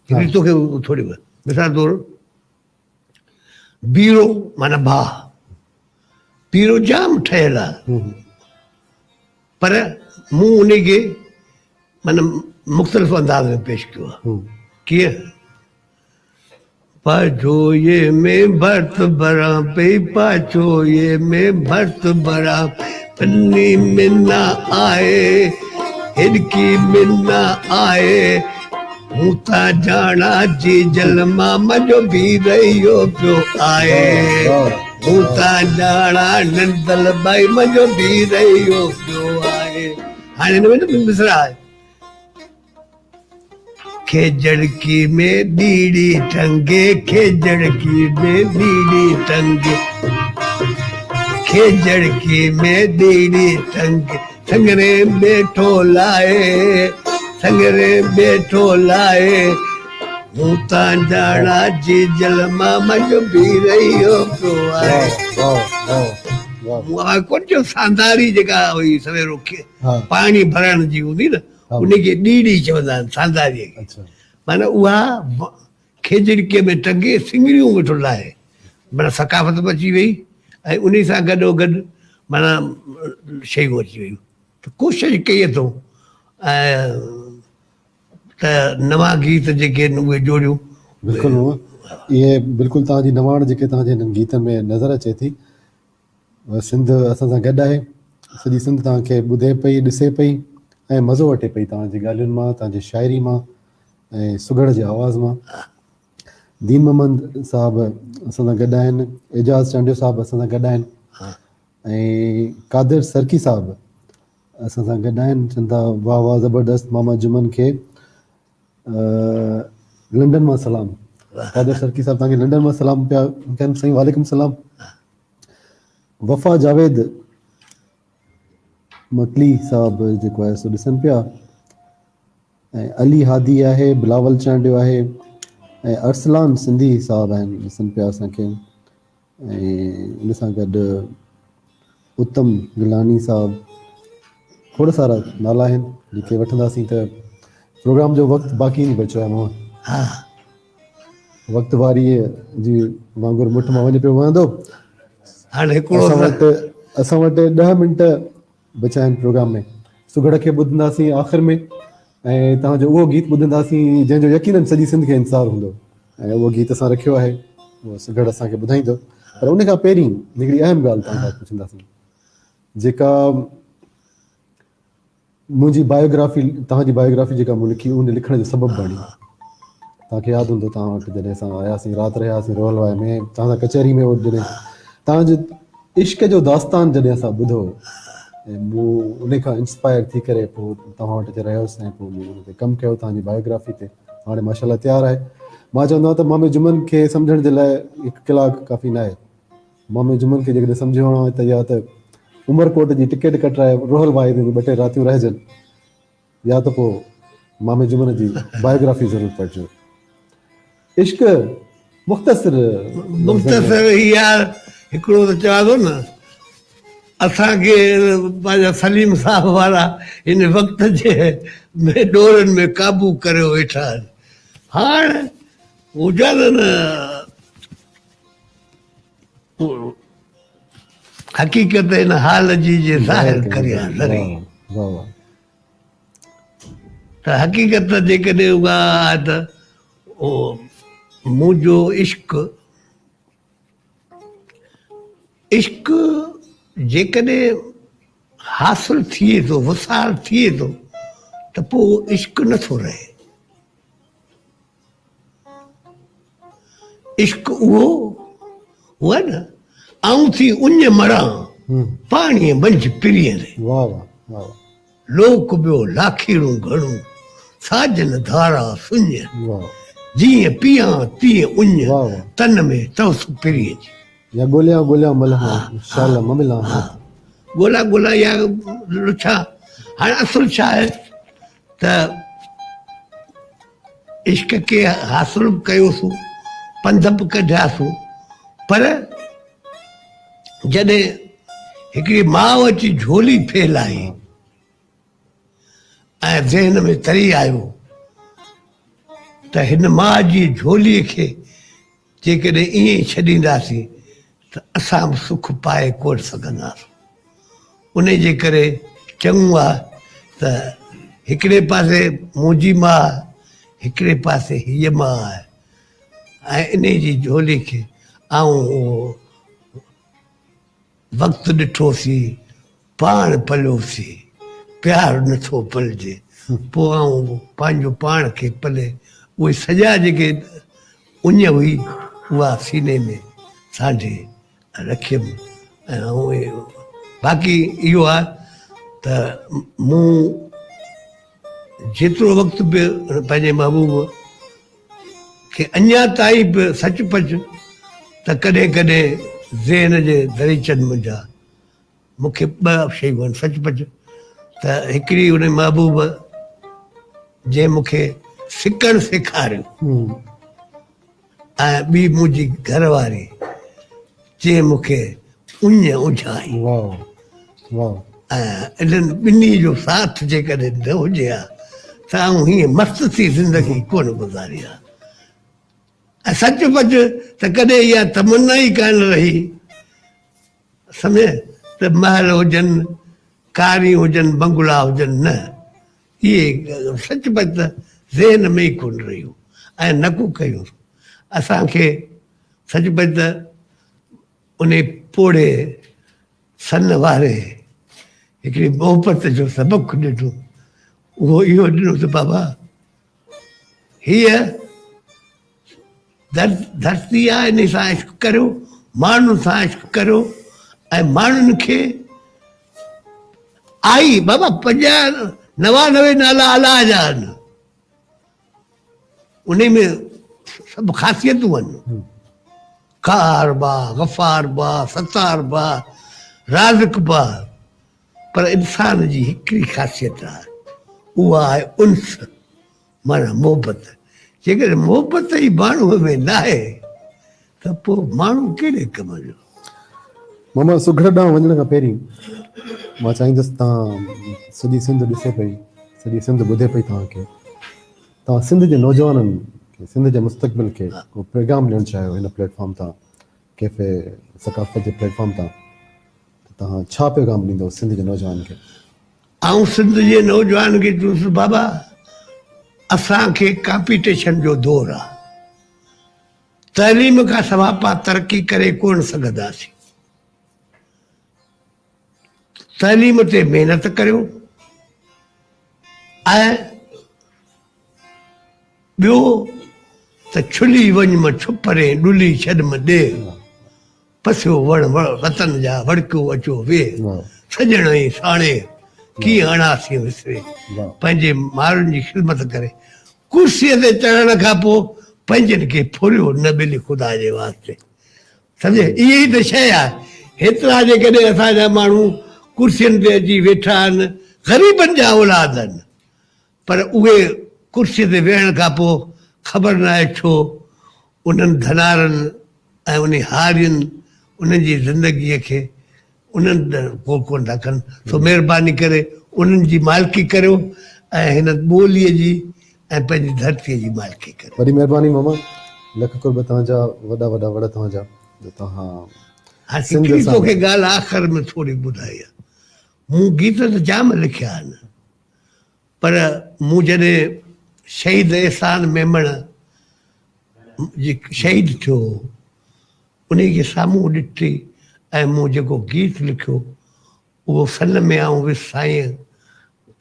हिकिड़ी तोखे थोरी मिसाल तौरु बीरो माना भाउ, बीरो जाम ठहियलु आहे, पर मूं उनखे माना मुख़्तलिफ़ अंदाज़ में पेश कयो आहे। कीअं पाचोये में भर्त भरा पे पाचोये में भर्त भरा पन्नी में ना आए हिड़की में ना आए हूं ता जाना जी जलमा मजो भी रहियो पियो आए हूं ता जाना नंदल भाई मजो भी रहियो पियो आए। हाणे हिन में न मिसरा आहे खेजड़की में बीड़ी टंगे खेजड़की में बीड़ी टंगे खेजड़की में बीड़ी टंगे संगरे बैठो लाए संगरे बैठो लाए हूं ता जाना जी जलमा मजो भी रहियो पियो आहे। वाह कोन जो सांधारी जेका हुई सवेरो हाँ। पाणी भरण जी हूंदी न हाँ। उनखे ॾीड़ी चवंदा आहिनि सांधारीअ खे अच्छा माना उहा खेजड़ीअ में टंगे सिंगरियूं वेठो लाहे माना सकाफ़त बि अची वई ऐं उन सां गॾोगॾु माना शयूं अची वियूं त कोशिशि कई अथऊं ऐं त नवां गीत जेके आहिनि उहे जोड़ियूं बिल्कुलु इहे बिल्कुलु तव्हांजी नवाण जेके तव्हांजे हिननि गीतनि में नज़र अचे थी सिंध असां सां गॾु आहे सॼी सिंध तव्हांखे ॿुधे पई ॾिसे पई ऐं मज़ो वठे पई तव्हांजी ॻाल्हियुनि मां तव्हांजी शाइरी मां ऐं सुगड़ जे आवाज़ मां दीन मोहम्मद साहब असां सां गॾु आहिनि एजाज़ चांडियो साहब असां सां गॾु आहिनि ऐं कादिर सरकी साहब असां सां गॾु आहिनि चवनि था वाह वाह ज़बरदस्त मामा जुमन खे लंडन मां सलाम कादिर सरकी साहब तव्हांखे लंडन मां सलाम पिया कनि साईं वालेकुम सलाम वफ़ा जावेद मकली साहब जेको आहे सो ॾिसनि पिया ऐं अली हादी आहे बिलावल चांडियो आहे ऐं अरसलान सिंधी साहब आहिनि ॾिसनि पिया असांखे ऐं उन सां गॾु उत्तम गिलानी साहब खोड़ सारा नाला आहिनि जेके वठंदासीं त प्रोग्राम जो वक़्तु बाक़ी नहीं बचियो आहे मां हा वक़्तु वारीअ जी वांगुरु मुठ मां वञे पियो वहंदो हाणे हिकिड़ो असां वटि 10 मिंट बचिया आहिनि प्रोग्राम में सुगड़ खे ॿुधंदासीं आख़िर में ऐं तव्हांजो उहो गीत ॿुधंदासीं जंहिंजो यकीननि सॼी सिंध खे इंतज़ारु हूंदो ऐं उहो गीत असां रखियो आहे उहो सुगड़ असांखे ॿुधाईंदो पर उन खां पहिरीं हिकिड़ी अहम ॻाल्हि तव्हां खां पुछंदासीं जेका मुंहिंजी बायोग्राफी तव्हांजी बायोग्राफी जेका मूं लिखी उन लिखण जो सबबु बणी तव्हांखे यादि हूंदो तव्हां वटि जॾहिं असां आयासीं राति रहियासीं रोहलवाए में तव्हां सां कचहरी में जॾहिं तव्हांजे इश्क जो दास्तान जॾहिं असां ॿुधो ऐं मूं उन खां इंस्पायर थी करे पोइ तव्हां वटि रहियोसीं ऐं पोइ मूं उन ते कमु कयो तव्हांजी बायोग्राफी ते हाणे माशाल्लाह तयारु आहे मां चवंदो आहियां त मामे जुमन खे सम्झण जे लाइ 1 कलाकु काफ़ी न आहे मामे जुमन खे जेकॾहिं सम्झणो आहे त या त उमरकोट जी टिकट कटाए रोहल वाए में 2 टे रातियूं रहिजनि या त पोइ मामे जुमन जी बायोग्राफी ज़रूरु पढ़िजो इश्क मुख़्तसर यार हिकिड़ो त चवां थो न असांखे पंहिंजा सलीम साहब वारा हिन वक़्त जे डोरनि में क़ाबू करे वेठा आहिनि हाणे हुजनि न हक़ीक़त हिन हाल जी जे ज़ाहिर करियां लड़ी त हक़ीक़त जेकॾहिं उहा आहे त मुंहिंजो इश्क जेकॾहिं हासिलु थिए थो वसाल थिए थो त पोइ इश्क नथो रहे इश्क उहो हुआ न आऊं थी उञ मरां पाणीअ मंझि पिरीअ लोक ॿियो लाखीड़ूं घणूं साजन धारा सुञ जीअं पियां तीअं उञ तन में तवस पिरीअ जी या गोलियां गोलियां मलहा शाल ममिला ॻोल्हा ॻोल्हा या छा हाणे असुलु छा आहे त इश्क खे हासिलु कयोसीं पंध बि कढियासीं पर जॾहिं हिकिड़ी माउ अची झोली फैलाई ऐं ज़हन में तरी आयो त हिन माउ जी झोलीअ खे जेकॾहिं ईअं ई छॾींदासीं त असां बि सुख पाए कोन सघंदासीं उन जे करे चङो आहे त हिकिड़े पासे मुंहिंजी माउ हिकिड़े पासे हीअ माउ आहे ऐं इन जी झोली खे ऐं वक़्तु ॾिठोसीं पाण पलियोसीं प्यारु नथो पलिजे पोइ आऊं पंहिंजो पाण खे पले उहे सॼा जेके उञ हुई उहा सीने में सांढे रखियमि ऐं उहे बाक़ी इहो आहे त मूं जेतिरो वक़्तु बि पंहिंजे महबूब खे अञा ताईं बि सचपच त कॾहिं कॾहिं ज़हन जे दरीचनि मुंहिंजा मूंखे 2 शयूं आहिनि सचपच त हिकिड़ी उन महबूब जंहिं मूंखे सिकणु सेखारियो ऐं ॿी मुंहिंजी घरवारी जंहिं मूंखे उञ उझाई। वाह वाह ऐं इन्हनि ॿिन्ही जो साथ जेकॾहिं न हुजे हा त आऊं हीअं मस्तु थी ज़िंदगी कोन गुज़ारी आहे। ऐं सचपच त कॾहिं इहा तमन्ना ई कान रही सम्झे त महल हुजनि, कारियूं हुजनि, बंगला हुजनि, न, इहे सचपच त ज़हन में ई कोन रहियूं ऐं न को कयूं। असांखे सचपच त उन पोड़े सन वारे हिकिड़ी मोहबत जो सबक़ु ॾिनो, उहो इहो ॾिनो त बाबा हीअ धरती आहे, इन सां इश्क करियो, माण्हुनि सां इश्क करियो ऐं माण्हुनि खे आई बाबा 99 नाला अलाह जा आहिनि, उन में सभु ख़ासियतूं आहिनि, कार बा, गफ़ार बा, सतार बा, राज़िक बा, पर इंसान जी हिकिड़ी ख़ासियत आहे, उहा आहे उन्स, माना मोहबत। जेकॾहिं मोहबत ई माण्हूअ में न आहे त पोइ माण्हू कहिड़े कम जो। मामा सुघड़ ॾांहुं वञण खां पहिरीं मां चाहींदुसि तव्हां सॼी सिंध ॾिसे पई, सॼी सिंध ॿुधे पई तव्हांखे, तव्हां सिंध जे नौजवाननि खे, सिंध जे मुस्तक़बिल खे को पैगाम ॾियणु चाहियो हिन प्लेटफॉर्म तां, कैफ़े सकाफ़त जे प्लेटफॉर्म तां, तव्हां छा पैगाम ॾींदव सिंध जे नौजवान खे? ऐं सिंध जे नौजवान खे चवंदुसि बाबा असांखे कॉम्पिटिशन जो दौरु आहे, तइलीम खां सवाइ पाण तरक़ी करे कोन सघंदासीं। तइलीम ते महिनत करियो ऐं ॿियो त छुली वञ मां छुपरे ॾुली छॾ मां ॾे, पसियो वण वतन जा वड़कियो अचो वे, सॼण ई साणे कीअं अणासीं विसरे, पंहिंजे माण्हुनि जी ख़िदमत करे कुर्सीअ ते चढ़ण खां पोइ पंहिंजनि खे फुरियो न मिली ख़ुदा जे वास्ते, सम्झे, इहा ई त शइ आहे। हेतिरा जेकॾहिं असांजा माण्हू कुर्सियुनि ते अची वेठा आहिनि, ग़रीबनि जा औलाद आहिनि, पर उहे कुर्सीअ ते वेहण खां पोइ ख़बर न आहे छो उन्हनि धनारनि ऐं उन हारियुनि उन्हनि जी ज़िंदगीअ खे उन्हनि कोन था कनि। सो महिरबानी करे उन्हनि जी मालिकी करियो ऐं हिन ॿोलीअ जी ऐं पंहिंजी धरतीअ जी मालिकी करियो। वॾी महिरबानी मामा, लख कुर्ब तव्हांजा, वॾा वॾा वड़ तव्हांजा जो तव्हां हाणे हिकिड़ी तोखे ॻाल्हि आख़िर में थोरी ॿुधाई आहे, मूं गीत त जाम लिखिया आहिनि, पर मूं जॾहिं शहीद एहसान मेमण शहीद थियो उन खे साम्हूं ॾिठी ऐं मूं जेको गीत लिखियो उहो सन में आऊं वियुसि साईं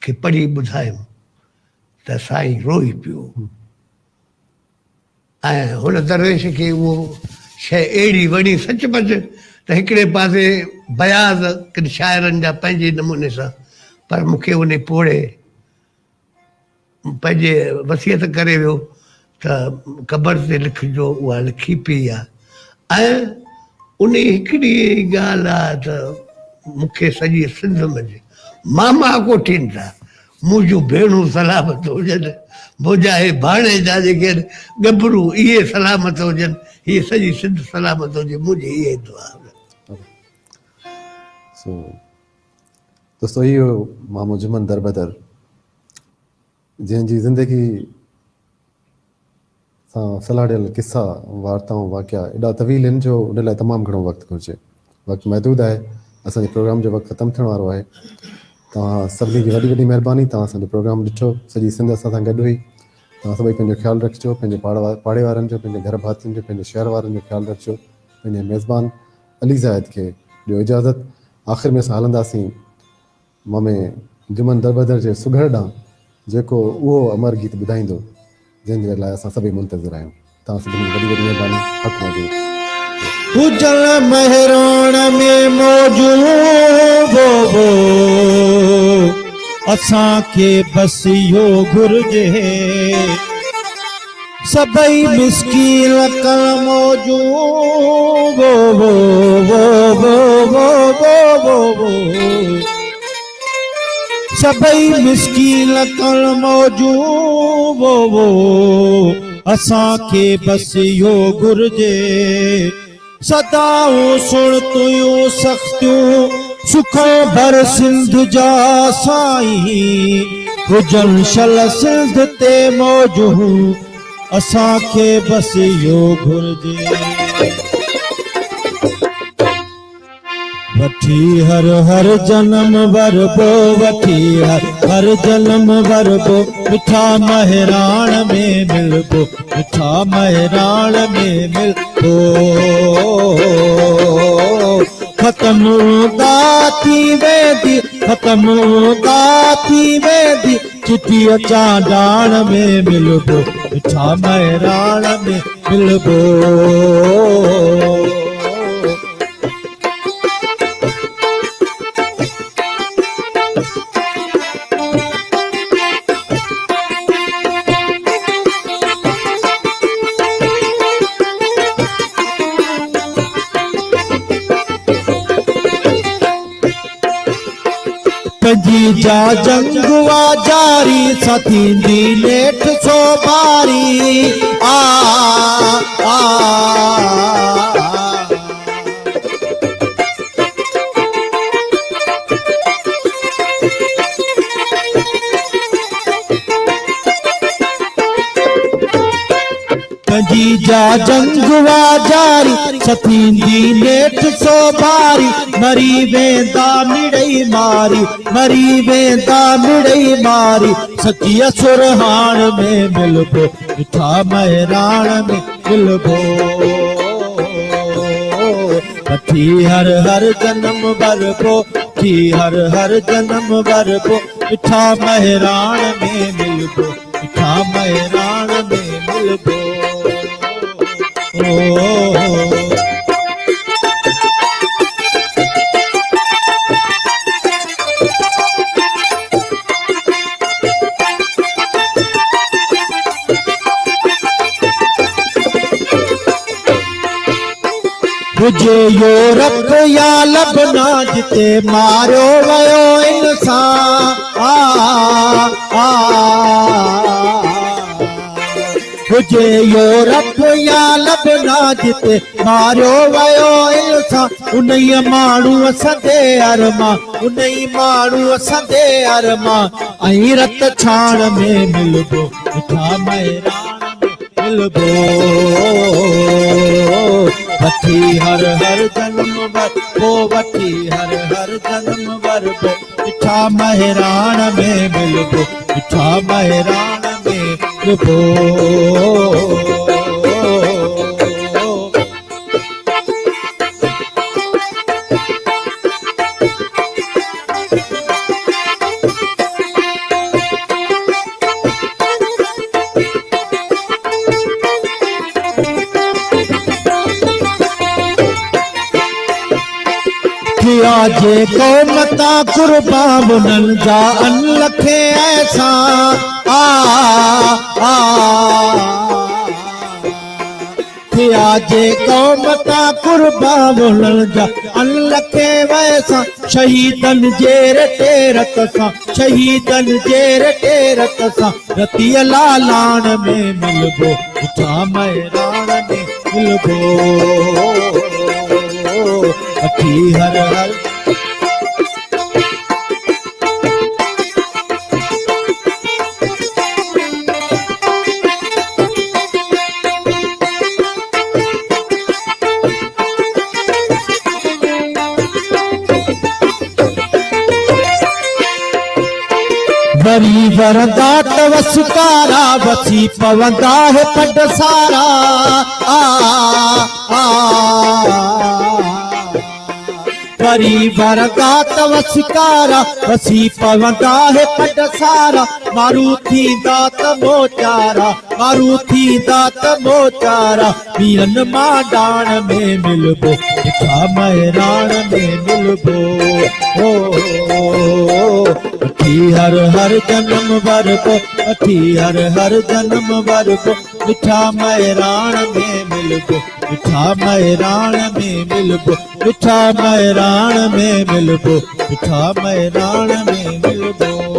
खे पढ़ी ॿुधायुमि त साईं रोई पियो ऐं हुन दरवेश खे उहो शइ अहिड़ी वणी सचपच त हिकिड़े पासे बयाज़ किन शाइरनि जा पंहिंजे नमूने सां, पर मूंखे उन पोड़े पंहिंजे वसियत करे वियो त क़बर ते लिखिजो, उहा लिखी पई आहे। ऐं उन हिकिड़ी ॻाल्हि आहे त मूंखे सॼी सिंध में मामा कोठीनि था, मुंहिंजूं भेणूं सलामत हुजनि, मुंहिंजा हे भाणे जा जेके गभरू इहे सलामत हुजनि, हीअ सॼी सिंध सलामत हुजे, मुंहिंजी इहे दुआ। सो दोस्तो इहो मामो जुमन दरबदर जंहिंजी ज़िंदगी सां सलाहियल किसा, वार्ताऊं, वाक़िया एॾा तवील आहिनि जो उन लाइ तमामु घणो वक़्तु घुरिजे, वक़्तु महदूद आहे, असांजे प्रोग्राम जो वक़्तु ख़तमु थियण वारो आहे। तव्हां सभिनी जी वॾी वॾी महिरबानी, तव्हां असांजो प्रोग्राम ॾिठो, सॼी सिंध असां सां गॾु हुई। तव्हां सभई पंहिंजो ख़्यालु रखिजो, पंहिंजे पाड़े वारनि जो, पंहिंजे घर भातियुनि जो, पंहिंजे शहर वारनि जो ख़्यालु रखिजो। पंहिंजे मेज़बान अली ज़ाहिद खे ॾियो इजाज़त। आख़िर में असां हलंदासीं मामे जुमन दरबदर जे सुघड़ ॾांहुं, जेको उहो अमर गीत ॿुधाईंदो जंहिंजे लाइ असां सभई मुंतज़िर आहियूं। तव्हां सभिनी वॾी वॾी महिरबानी, हक़ मौजूद। उजल महरोण में मौजूदो हो, असांखे बसि इहो घुरिजे, सभई मिस्कीन कल मौजूदो हो, सभई मिस्कीन कल मौजूदो हो, असांखे बसि इहो घुरिजे, सदाऊं सुण तुयूं सख़्तियूं सुखों भर सिंध जा साईं हुजन शल सिंध ते मौजूं असांखे बस इहो घुर्जे वठी हर जन्म वरबो वठी हर जन्म वरबो मिठा महराण में मिलबो मिठा महराण में मिलबो खत्म दाती वेदी खत्म दाती वेदी चिठी अचा डाण में मिलबो मिठा महराण में मिलबो जी जा जंगवा जारी सती दी नेठ सो बारी आ आ जी जा जंगवा जारी सतींदी नेठ सो बारी मरी वेंदा मिड़ई मारी मरी वेंदा मिड़ई मारी सची सुरहान में मिलबो मिठा महराण में मिलबो वठी हर जन्म वरबो थी हर जन्म वरबो मिठा महराण में मिलबो मिठा महराण में मिलबो हुजे यूरोप या लबना जिते मारियो वियो इंसान हुजे यूरोप या लबना जिते मारियो वियो इंसान उन्ही माण्हू सदे अरमा उन्ही माण्हू सदे अरमा ऐं रत छाण में मिलबो मिठा महराण में मिलबो वठी हर जन्म वरबो वठी हर जन्म वरबो मिठा महराण में मिलबो मिठा महराण में मिलबो जे कौम ता कुर्बान उन्हनि जा अनलखे ऐसा थिया जे कौम ता कुर्बान उन्हनि जा अनलखे वैसा शहीदन जेर तेरत सां शहीदन जेर तेरत सां रतीअ लालाण में मिलबो मिठा महराण में मिलबो वठी हर वरी वरंदा वसकारा वसी पवंदा है पट सारा वरी वरंदा वसकारा वसी पवंदा है पट सारा मारुति दात मोचारा मारुति दात मोचारा वीरन मां डाण में मिलबो मिठा महराण में मिलबो वठी हर जन्म वरबो वठी हर जन्म वरबो मिठा महराण में मिलबो मिठा महराण में मिलबो मिठा महराण में मिलबो मिठा महराण में मिलबो